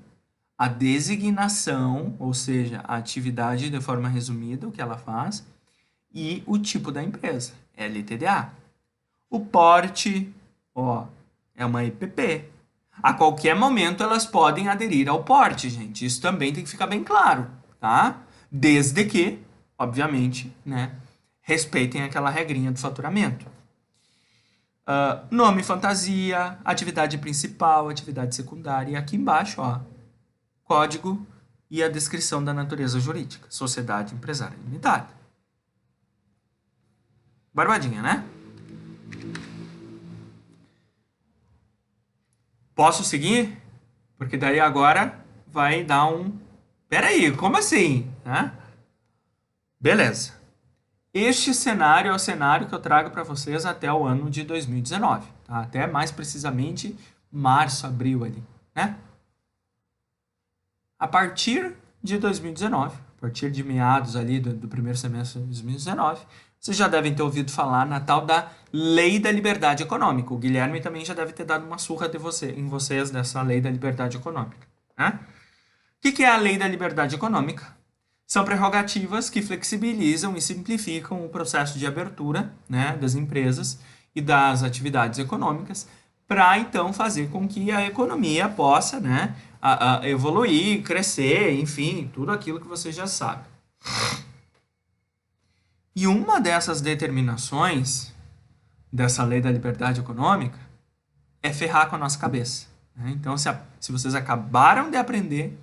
a designação, ou seja, a atividade de forma resumida, o que ela faz, e o tipo da empresa, LTDA. O porte, ó, é uma EPP. A qualquer momento elas podem aderir ao porte, gente. Isso também tem que ficar bem claro, tá? Desde que, obviamente, né, respeitem aquela regrinha do faturamento. Nome fantasia, atividade principal, atividade secundária. E aqui embaixo, ó, código e a descrição da natureza jurídica. Sociedade empresária limitada. Barbadinha, né? Posso seguir? Porque daí agora vai dar um. Peraí, como assim? Né? Beleza. Este cenário é o cenário que eu trago para vocês até o ano de 2019, tá? Até mais precisamente março, abril ali, né? A partir de 2019, a partir de meados ali do primeiro semestre de 2019, vocês já devem ter ouvido falar na tal da Lei da Liberdade Econômica. O Guilherme também já deve ter dado uma surra em vocês dessa Lei da Liberdade Econômica, né? O que é a Lei da Liberdade Econômica? São prerrogativas que flexibilizam e simplificam o processo de abertura, né, das empresas e das atividades econômicas para então fazer com que a economia possa, né, evoluir, crescer, enfim, tudo aquilo que você já sabe. E uma dessas determinações dessa lei da liberdade econômica é ferrar com a nossa cabeça. Né? Então, se vocês acabaram de aprender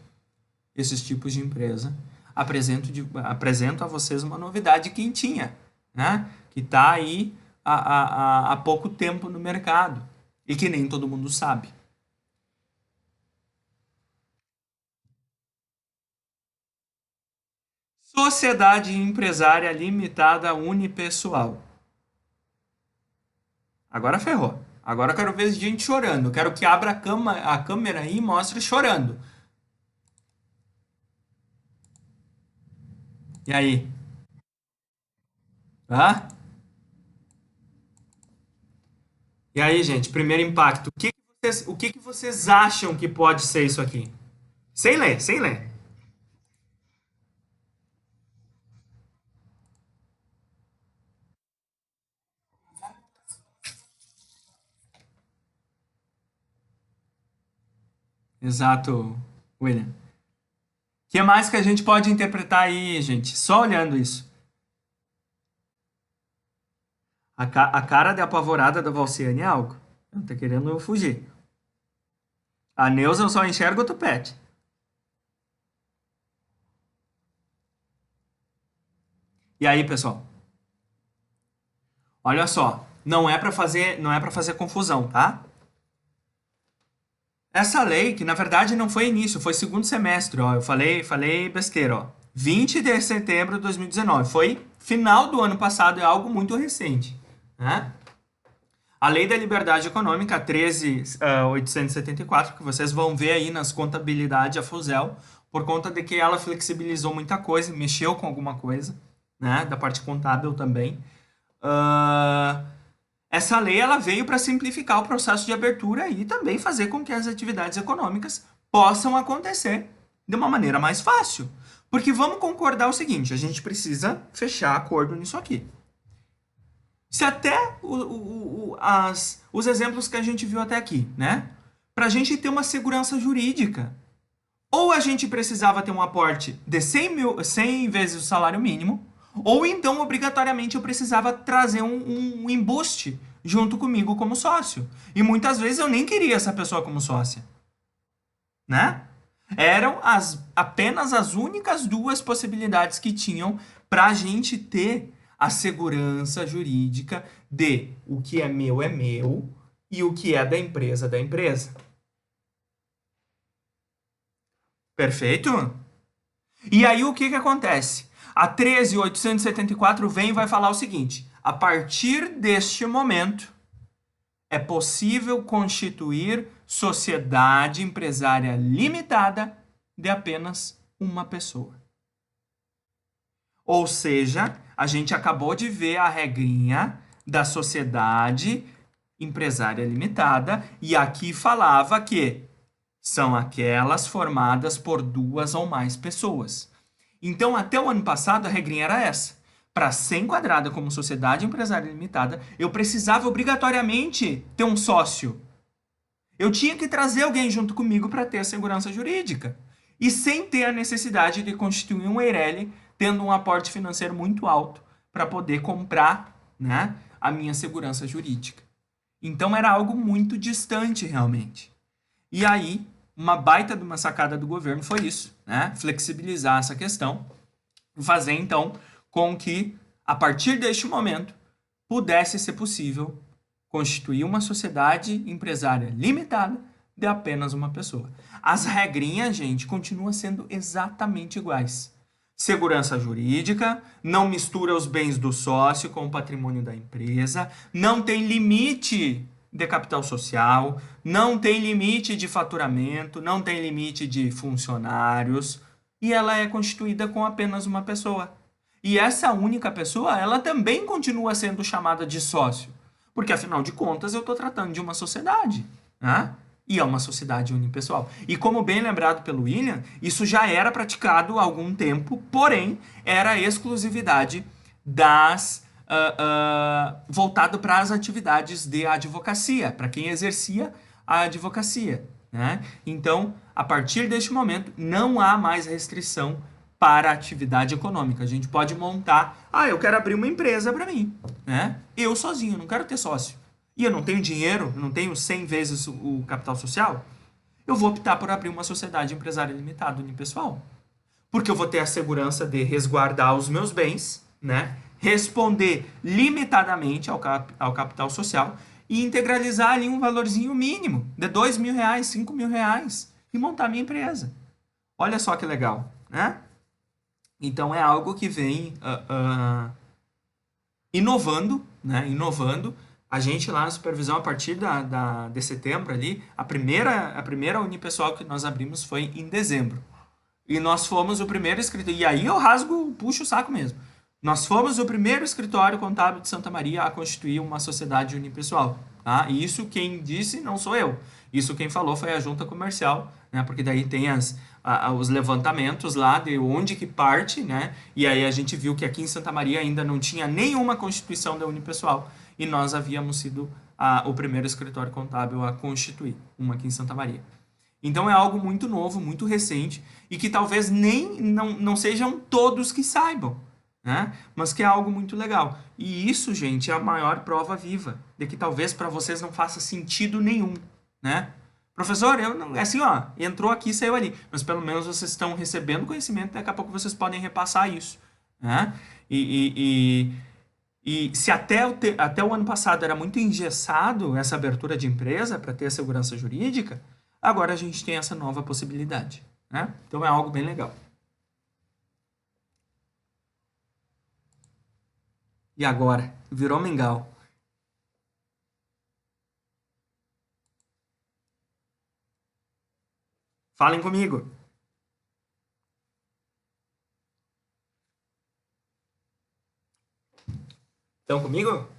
esses tipos de empresa, apresento a vocês uma novidade quentinha, né? Que está aí há pouco tempo no mercado e que nem todo mundo sabe. Sociedade Empresária Limitada Unipessoal. Agora ferrou. Agora eu quero ver gente chorando. Eu quero que abra a câmera aí e mostre chorando. E aí? Hã? E aí, gente, primeiro impacto. O que que vocês acham que pode ser isso aqui? Sem ler, sem ler. Exato, William. O que mais que a gente pode interpretar aí, gente? Só olhando isso. A cara de apavorada da Valciane é algo. Ela tá querendo fugir. A Neuza eu só enxergo o tupete. E aí, pessoal? Olha só, não é para fazer confusão, tá? Essa lei, que na verdade não foi início, foi segundo semestre, ó. Eu falei besteira, ó. 20 de setembro de 2019. Foi final do ano passado, é algo muito recente, né? A Lei da Liberdade Econômica 13.874, que vocês vão ver aí nas contabilidades a Fusel, por conta de que ela flexibilizou muita coisa, mexeu com alguma coisa, né? Da parte contábil também. Ah, essa lei ela veio para simplificar o processo de abertura e também fazer com que as atividades econômicas possam acontecer de uma maneira mais fácil. Porque vamos concordar o seguinte, a gente precisa fechar acordo nisso aqui. Se até os exemplos que a gente viu até aqui, né? Para a gente ter uma segurança jurídica, ou a gente precisava ter um aporte de 100 vezes o salário mínimo, ou então, obrigatoriamente, eu precisava trazer um embuste junto comigo como sócio. E muitas vezes eu nem queria essa pessoa como sócia, né? Eram apenas as únicas duas possibilidades que tinham para a gente ter a segurança jurídica de o que é meu e o que é da empresa da empresa. Perfeito? E aí o que que acontece? A 13.874 vem e vai falar o seguinte: a partir deste momento é possível constituir sociedade empresária limitada de apenas uma pessoa. Ou seja, a gente acabou de ver a regrinha da sociedade empresária limitada e aqui falava que são aquelas formadas por duas ou mais pessoas. Então, até o ano passado, a regrinha era essa. Para ser enquadrada como sociedade empresária limitada, eu precisava obrigatoriamente ter um sócio. Eu tinha que trazer alguém junto comigo para ter a segurança jurídica. E sem ter a necessidade de constituir um EIRELI, tendo um aporte financeiro muito alto para poder comprar, né, a minha segurança jurídica. Então era algo muito distante realmente. E aí, uma baita de uma sacada do governo foi isso, né? Flexibilizar essa questão, fazer então com que, a partir deste momento, pudesse ser possível constituir uma sociedade empresária limitada de apenas uma pessoa. As regrinhas, gente, continuam sendo exatamente iguais. Segurança jurídica, não mistura os bens do sócio com o patrimônio da empresa, não tem limite de capital social, não tem limite de faturamento, não tem limite de funcionários, e ela é constituída com apenas uma pessoa. E essa única pessoa, ela também continua sendo chamada de sócio, porque afinal de contas eu estou tratando de uma sociedade, né? E é uma sociedade unipessoal. E como bem lembrado pelo William, isso já era praticado há algum tempo, porém era exclusividade voltado para as atividades de advocacia, para quem exercia a advocacia, né? Então, a partir deste momento, não há mais restrição para a atividade econômica. A gente pode montar, eu quero abrir uma empresa para mim, né? Eu sozinho, não quero ter sócio. E eu não tenho dinheiro, eu não tenho 100 vezes o capital social, eu vou optar por abrir uma sociedade empresária limitada unipessoal. Porque eu vou ter a segurança de resguardar os meus bens, né? Responder limitadamente ao capital social e integralizar ali um valorzinho mínimo de R$ 2.000, R$ 5.000 e montar minha empresa. Olha só que legal, né? Então é algo que vem inovando, né? Inovando A gente lá na supervisão, a partir de setembro ali, a primeira unipessoal que nós abrimos foi em dezembro. E nós fomos o primeiro escritório. E aí eu rasgo, puxo o saco mesmo. Nós fomos o primeiro escritório contábil de Santa Maria a constituir uma sociedade unipessoal. Tá? E isso quem disse não sou eu. Isso quem falou foi a junta comercial, né? Porque daí tem os levantamentos lá de onde que parte, né? E aí a gente viu que aqui em Santa Maria ainda não tinha nenhuma constituição da unipessoal. E nós havíamos sido o primeiro escritório contábil a constituir uma aqui em Santa Maria. Então é algo muito novo, muito recente e que talvez nem não sejam todos que saibam, né? Mas que é algo muito legal. E isso, gente, é a maior prova viva de que talvez para vocês não faça sentido nenhum, né? Professor, eu não, é assim, ó, entrou aqui, saiu ali, mas pelo menos vocês estão recebendo conhecimento, daqui a pouco vocês podem repassar isso, né? E se até o ano passado era muito engessado essa abertura de empresa para ter a segurança jurídica, agora a gente tem essa nova possibilidade, né? Então é algo bem legal. E agora? Virou mingau. Falem comigo. Estão comigo?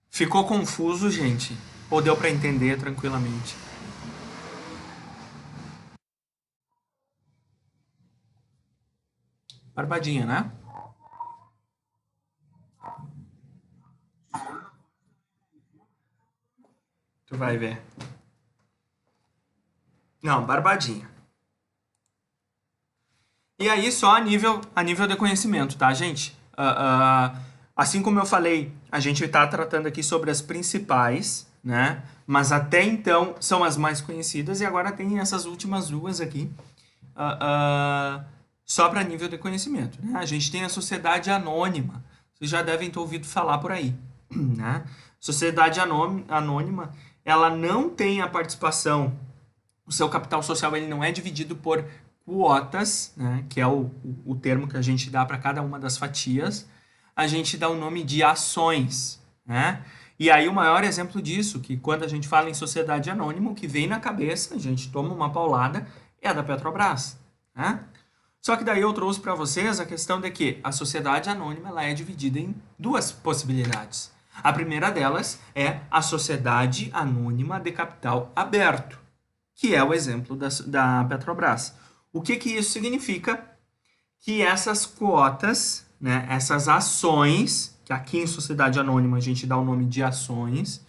Ficou confuso, gente? Ou deu para entender tranquilamente? Barbadinha, né? Tu vai ver. Não, barbadinha. E aí, só a nível de conhecimento, tá, gente? Assim como eu falei, a gente está tratando aqui sobre as principais, né? Mas até então são as mais conhecidas e agora tem essas últimas duas aqui, ah, ah, só para nível de conhecimento, né? A gente tem a sociedade anônima. Vocês já devem ter ouvido falar por aí, né? Sociedade anônima, ela não tem a participação, o seu capital social ele não é dividido por quotas, né, que é o termo que a gente dá para cada uma das fatias, a gente dá o nome de ações, né? E aí o maior exemplo disso, que quando a gente fala em sociedade anônima, o que vem na cabeça, a gente toma uma paulada, é a da Petrobras, né? Só que daí eu trouxe para vocês a questão de que a sociedade anônima ela é dividida em duas possibilidades. A primeira delas é a sociedade anônima de capital aberto, que é o exemplo da Petrobras. O que, que isso significa? Que essas cotas, né, essas ações, que aqui em sociedade anônima a gente dá o nome de ações,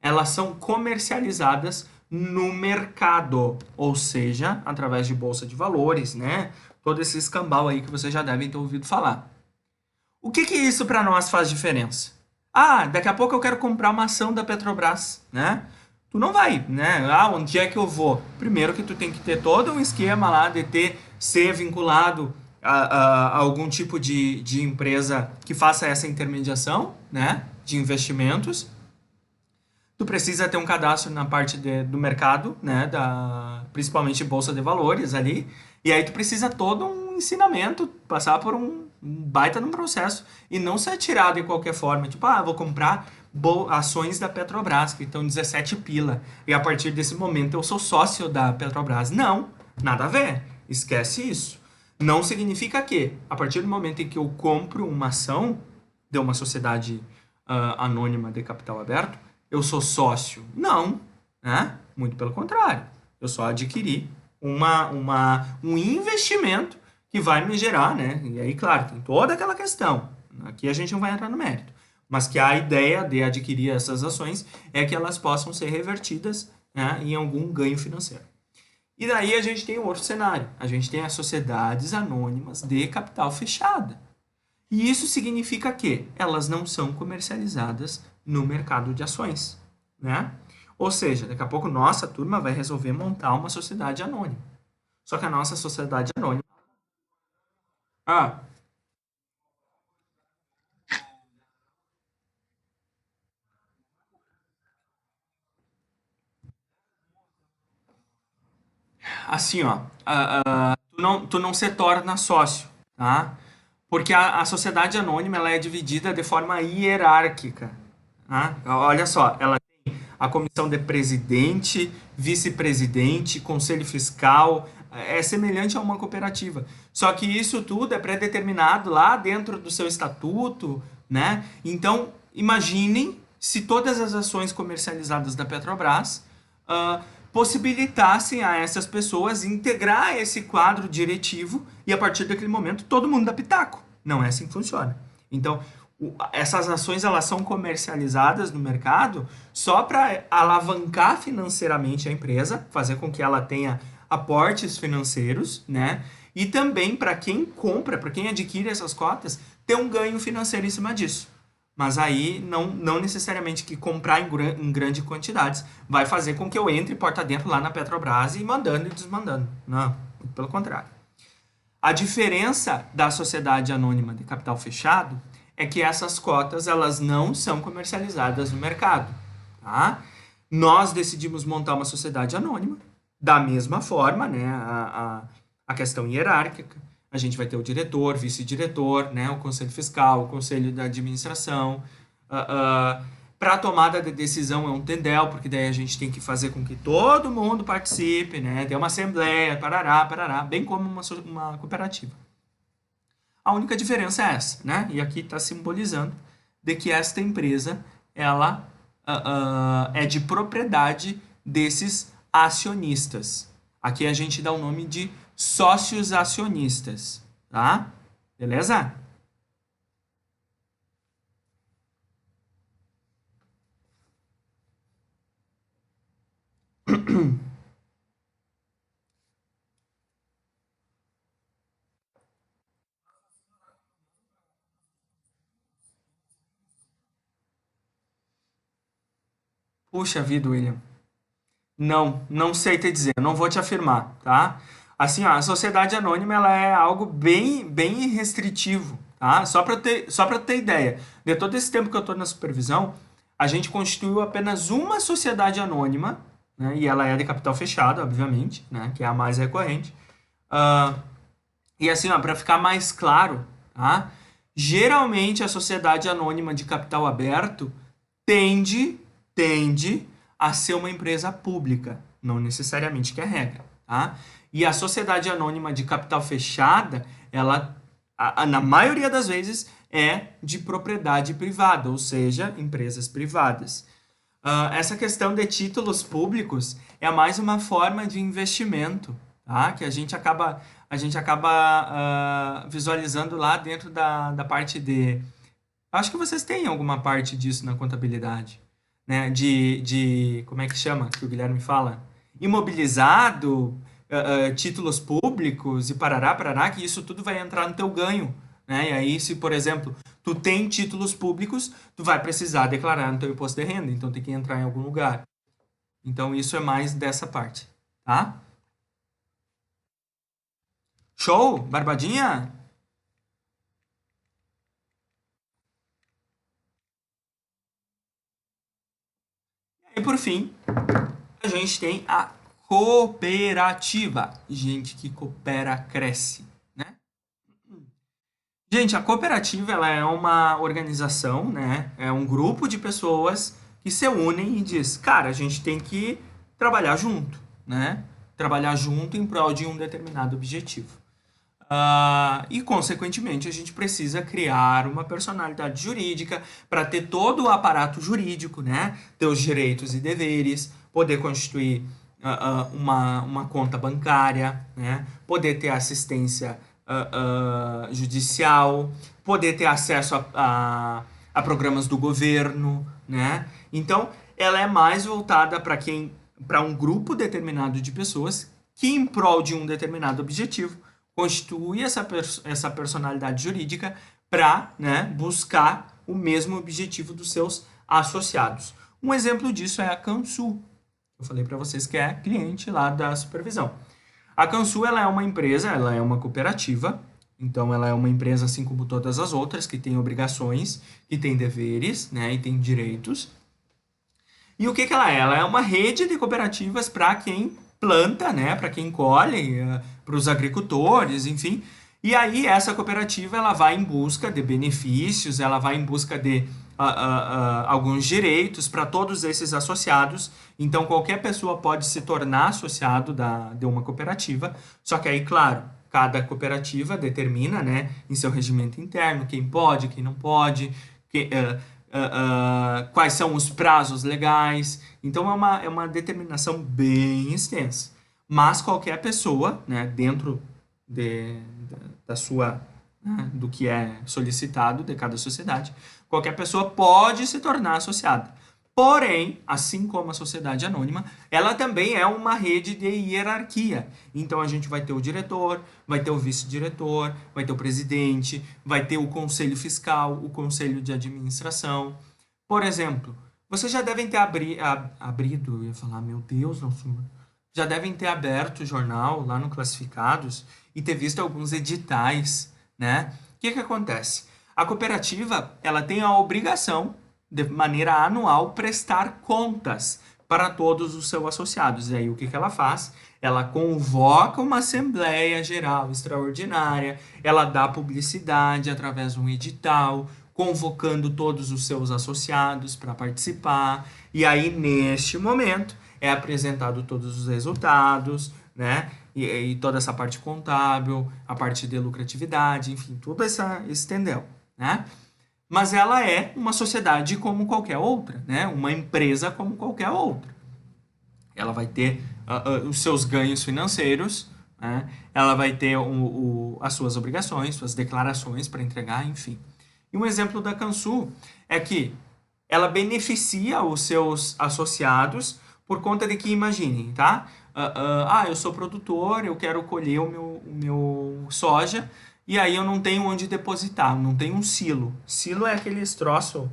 elas são comercializadas no mercado, ou seja, através de bolsa de valores, né? Todo esse escambau aí que vocês já devem ter ouvido falar. O que que isso para nós faz diferença? Ah, daqui a pouco eu quero comprar uma ação da Petrobras, né? Tu não vai, né? Ah, onde é que eu vou? Primeiro que tu tem que ter todo um esquema lá de ser vinculado a algum tipo de empresa que faça essa intermediação, né? De investimentos. Tu precisa ter um cadastro na parte do mercado, né? Principalmente bolsa de valores ali. E aí tu precisa todo um ensinamento, passar por um baita num processo. E não ser tirado de qualquer forma. Tipo, vou comprar ações da Petrobras, que estão 17 pila. E a partir desse momento eu sou sócio da Petrobras. Não, nada a ver. Esquece isso. Não significa que, a partir do momento em que eu compro uma ação de uma sociedade anônima de capital aberto, eu sou sócio. Não, né? Muito pelo contrário. Eu só adquiri um investimento que vai me gerar, né? E aí, claro, tem toda aquela questão. Aqui a gente não vai entrar no mérito. Mas que a ideia de adquirir essas ações é que elas possam ser revertidas, né, em algum ganho financeiro. E daí a gente tem um outro cenário. A gente tem as sociedades anônimas de capital fechada. E isso significa que elas não são comercializadas no mercado de ações, né? Ou seja, daqui a pouco nossa turma vai resolver montar uma sociedade anônima. Só que a nossa sociedade anônima. Ah, assim, ó, tu não se torna sócio, tá? Porque a sociedade anônima ela é dividida de forma hierárquica, tá? Olha só, ela tem a comissão de presidente, vice-presidente, conselho fiscal, é semelhante a uma cooperativa. Só que isso tudo é pré-determinado lá dentro do seu estatuto, né? Então, imaginem se todas as ações comercializadas da Petrobras ah, possibilitassem a essas pessoas integrar esse quadro diretivo e a partir daquele momento todo mundo dá pitaco. Não é assim que funciona. Então, essas ações elas são comercializadas no mercado só para alavancar financeiramente a empresa, fazer com que ela tenha aportes financeiros, né? E também para quem compra, para quem adquire essas cotas, ter um ganho financeiro em cima disso. Mas aí não necessariamente que comprar em grande quantidades vai fazer com que eu entre porta dentro lá na Petrobras e mandando e desmandando. Não, pelo contrário. A diferença da sociedade anônima de capital fechado é que essas cotas elas não são comercializadas no mercado. Tá? Nós decidimos montar uma sociedade anônima da mesma forma, né? A questão hierárquica. A gente vai ter o diretor, vice-diretor, né? O conselho fiscal, o conselho da administração. Para a tomada de decisão é um tendel, porque daí a gente tem que fazer com que todo mundo participe, né? Ter uma assembleia, parará, parará, bem como uma cooperativa. A única diferença é essa, né? E aqui está simbolizando de que esta empresa, ela é de propriedade desses acionistas. Aqui a gente dá o nome de sócios acionistas, tá? Beleza? Puxa vida, William. Não sei te dizer, não vou te afirmar, tá? Assim, ó, a sociedade anônima ela é algo bem restritivo, tá? Só para ter ideia, de todo esse tempo que eu estou na supervisão, a gente constituiu apenas uma sociedade anônima, né? E ela é de capital fechado, obviamente, né? Que é a mais recorrente. Ah, e assim, ó, para ficar mais claro, tá? Geralmente a sociedade anônima de capital aberto tende a ser uma empresa pública, não necessariamente que é regra, tá? E a sociedade anônima de capital fechada, ela, na maioria das vezes, é de propriedade privada, ou seja, empresas privadas. Essa questão de títulos públicos é mais uma forma de investimento, tá? Que a gente acaba visualizando lá dentro da parte de. Acho que vocês têm alguma parte disso na contabilidade, né? Como é que chama? Que o Guilherme fala? Imobilizado, títulos públicos e parará, parará, que isso tudo vai entrar no teu ganho, né? E aí, se, por exemplo, tu tem títulos públicos, tu vai precisar declarar no teu imposto de renda, então tem que entrar em algum lugar. Então, isso é mais dessa parte, tá? Show? Barbadinha? E por fim, a gente tem a cooperativa. Gente que coopera cresce, né? Gente, a cooperativa ela é uma organização, né? É um grupo de pessoas que se unem e diz, cara, a gente tem que trabalhar junto, né? Trabalhar junto em prol de um determinado objetivo. E, consequentemente, a gente precisa criar uma personalidade jurídica para ter todo o aparato jurídico, né? Ter os direitos e deveres, poder constituir uma conta bancária, né? Poder ter assistência judicial, poder ter acesso a programas do governo, né? Então, ela é mais voltada para um grupo determinado de pessoas que, em prol de um determinado objetivo, constitui essa personalidade jurídica para, né, buscar o mesmo objetivo dos seus associados. Um exemplo disso é a Cansul. Eu falei para vocês que é cliente lá da supervisão. A Cansul ela é uma empresa, ela é uma cooperativa, então ela é uma empresa assim como todas as outras, que tem obrigações, que tem deveres, né, e tem direitos. E o que ela é? Ela é uma rede de cooperativas para quem planta, né, para quem colhe, para os agricultores, enfim. E aí essa cooperativa ela vai em busca de benefícios, ela vai em busca de alguns direitos para todos esses associados. Então qualquer pessoa pode se tornar associado de uma cooperativa. Só que aí, claro, cada cooperativa determina, né, em seu regimento interno quem pode, quem não pode, quais são os prazos legais. Então é uma determinação bem extensa. Mas qualquer pessoa, né, dentro de, da sua, né, do que é solicitado de cada sociedade, qualquer pessoa pode se tornar associada. Porém, assim como a sociedade anônima, ela também é uma rede de hierarquia. Então a gente vai ter o diretor, vai ter o vice-diretor, vai ter o presidente, vai ter o conselho fiscal, o conselho de administração. Por exemplo, vocês já devem ter abrido, eu ia falar, meu Deus, não, senhor. Já devem ter aberto o jornal lá no Classificados e ter visto alguns editais, né? O que que acontece? A cooperativa, ela tem a obrigação, de maneira anual, prestar contas para todos os seus associados. E aí, o que que ela faz? Ela convoca uma Assembleia Geral Extraordinária, ela dá publicidade através de um edital, convocando todos os seus associados para participar. E aí, neste momento, é apresentado todos os resultados, né? E toda essa parte contábil, a parte de lucratividade, enfim, tudo esse tendel, né? Mas ela é uma sociedade como qualquer outra, né? Uma empresa como qualquer outra. Ela vai ter os seus ganhos financeiros, né? Ela vai ter as suas obrigações, suas declarações para entregar, enfim. E um exemplo da Cansul é que ela beneficia os seus associados por conta de que, imaginem, tá? Eu sou produtor, eu quero colher o meu soja, e aí eu não tenho onde depositar, não tenho um silo. Silo é aqueles troços,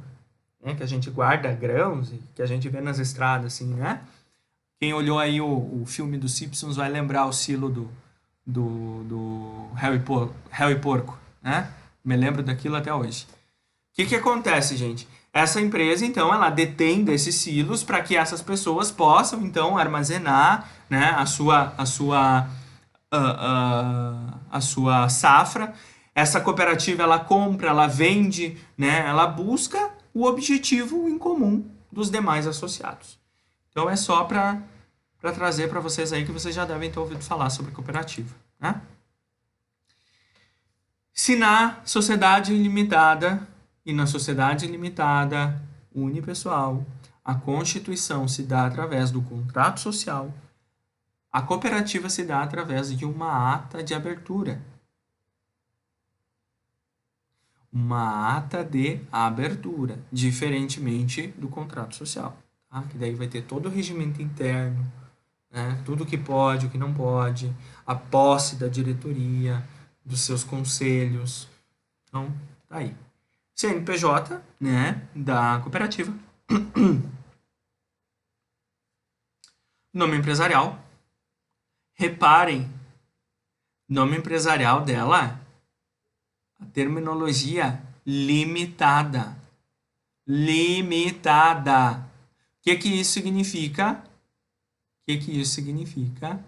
né, que a gente guarda grãos, que a gente vê nas estradas, assim, né? Quem olhou aí o filme dos Simpsons vai lembrar o silo do Harry Porco, né? Me lembro daquilo até hoje. O que que acontece, gente? Essa empresa, então, ela detém desses silos para que essas pessoas possam, então, armazenar, né, a sua safra. Essa cooperativa, ela compra, ela vende, né, ela busca o objetivo em comum dos demais associados. Então, é só para trazer para vocês aí que vocês já devem ter ouvido falar sobre cooperativa, né? Se na sociedade limitada e na sociedade limitada unipessoal, a constituição se dá através do contrato social, a cooperativa se dá através de uma ata de abertura. Uma ata de abertura, diferentemente do contrato social, tá? Que daí vai ter todo o regimento interno, né? Tudo o que pode, o que não pode, a posse da diretoria, dos seus conselhos. Então, tá aí. CNPJ, né, da cooperativa. Nome empresarial. Reparem, nome empresarial dela, a terminologia limitada. Limitada. O que que isso significa? O que que isso significa?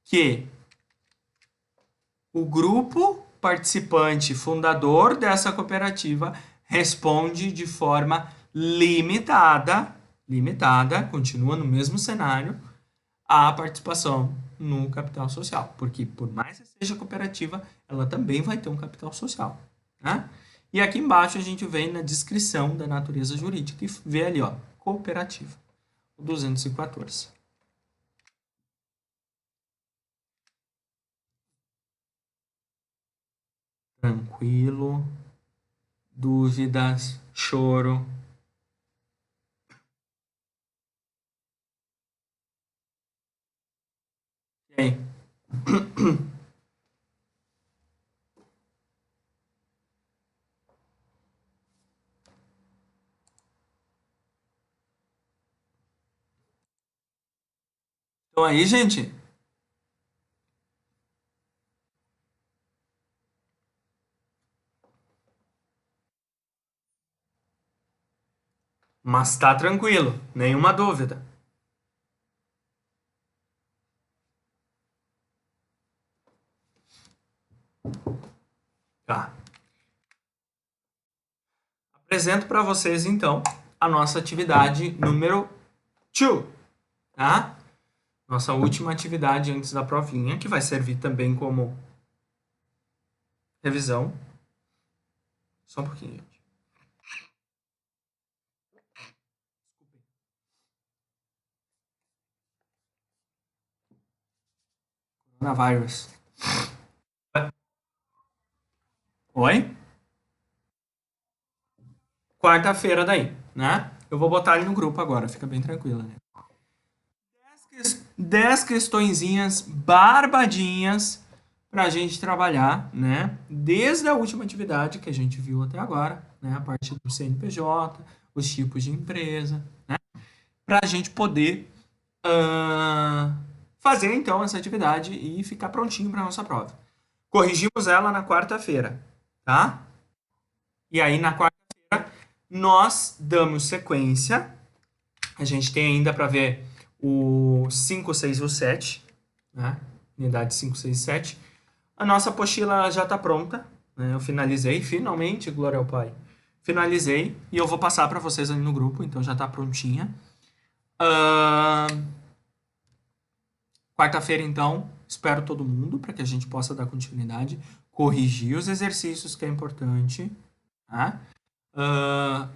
Que o grupo participante fundador dessa cooperativa responde de forma limitada, continua no mesmo cenário, à participação no capital social. Porque por mais que seja cooperativa, ela também vai ter um capital social, né? E aqui embaixo a gente vem na descrição da natureza jurídica e vê ali, ó, cooperativa, 214. Tranquilo, dúvidas, choro. E aí? Então aí, gente, mas tá tranquilo, nenhuma dúvida. Tá. Apresento para vocês, então, a nossa atividade número 2, tá? Nossa última atividade antes da provinha, que vai servir também como revisão. Só um pouquinho, gente. Coronavírus. Oi? Quarta-feira daí, né? Eu vou botar ele no grupo agora, fica bem tranquila, né? 10 questõezinhas barbadinhas pra gente trabalhar, né? Desde a última atividade que a gente viu até agora, né? A parte do CNPJ, os tipos de empresa, né? Pra gente poder fazer então essa atividade e ficar prontinho para nossa prova. Corrigimos ela na quarta-feira, tá? E aí na quarta-feira nós damos sequência. A gente tem ainda para ver o 5, 6 e o 7, né? Unidade 5, 6 e 7. A nossa apostila já está pronta, né? Eu finalizei, finalmente, glória ao Pai. Finalizei e eu vou passar para vocês ali no grupo, então já está prontinha. Quarta-feira, então, espero todo mundo para que a gente possa dar continuidade, corrigir os exercícios, que é importante, tá?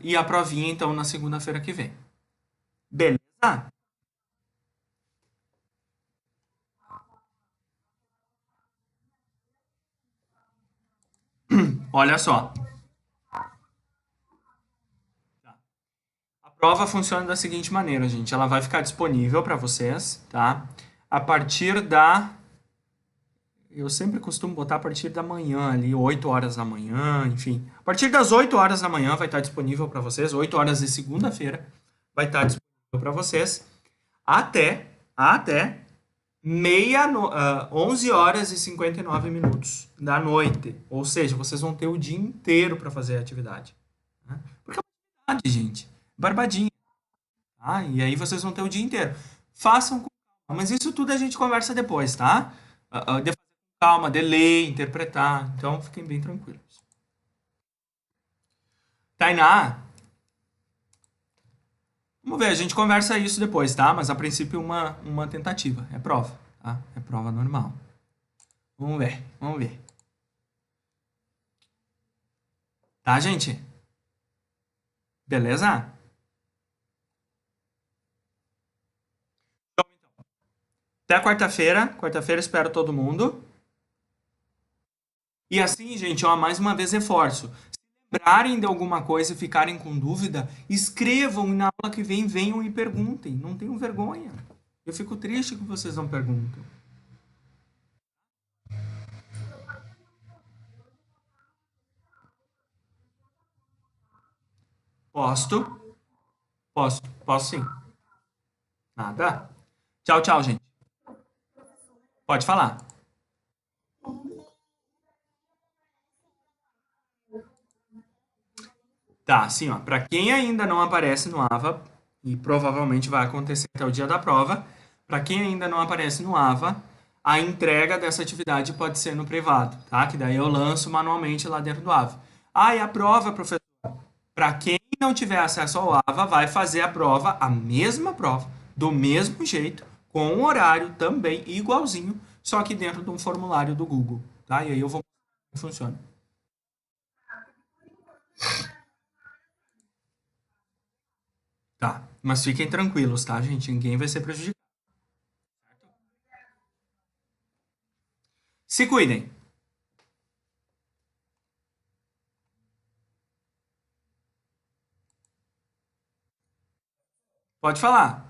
E a provinha, então, na segunda-feira que vem. Beleza? Olha só. A prova funciona da seguinte maneira, gente. Ela vai ficar disponível para vocês, tá? A partir da... Eu sempre costumo botar a partir da manhã ali, 8 horas da manhã, enfim. A partir das 8 horas da manhã vai estar disponível para vocês. 8 horas de segunda-feira vai estar disponível para vocês. Até 11 horas e 59 minutos da noite. Ou seja, vocês vão ter o dia inteiro para fazer a atividade, né? Porque é uma atividade, gente. Barbadinha. Tá? E aí vocês vão ter o dia inteiro. Façam com calma. Mas isso tudo a gente conversa depois, tá? De fazer com calma, de ler, interpretar. Então fiquem bem tranquilos. Tainá, vamos ver, a gente conversa isso depois, tá? Mas a princípio uma tentativa. É prova, tá? É prova normal. Vamos ver, vamos ver. Tá, gente? Beleza? Até quarta-feira. Quarta-feira espero todo mundo. E assim, gente, ó, mais uma vez reforço. Se lembrarem de alguma coisa e ficarem com dúvida, escrevam e na aula que vem venham e perguntem. Não tenham vergonha. Eu fico triste que vocês não perguntam. Posto? Posso sim. Nada. Tchau, tchau, gente. Pode falar. Tá, assim, ó, para quem ainda não aparece no AVA, e provavelmente vai acontecer até o dia da prova, para quem ainda não aparece no AVA, a entrega dessa atividade pode ser no privado, tá? Que daí eu lanço manualmente lá dentro do AVA. Ah, e a prova, professor? Para quem não tiver acesso ao AVA, vai fazer a prova, a mesma prova, do mesmo jeito, com um horário também igualzinho, só que dentro de um formulário do Google, tá? E aí eu vou mostrar como funciona. Tá, mas fiquem tranquilos, tá, gente? Ninguém vai ser prejudicado. Se cuidem. Pode falar.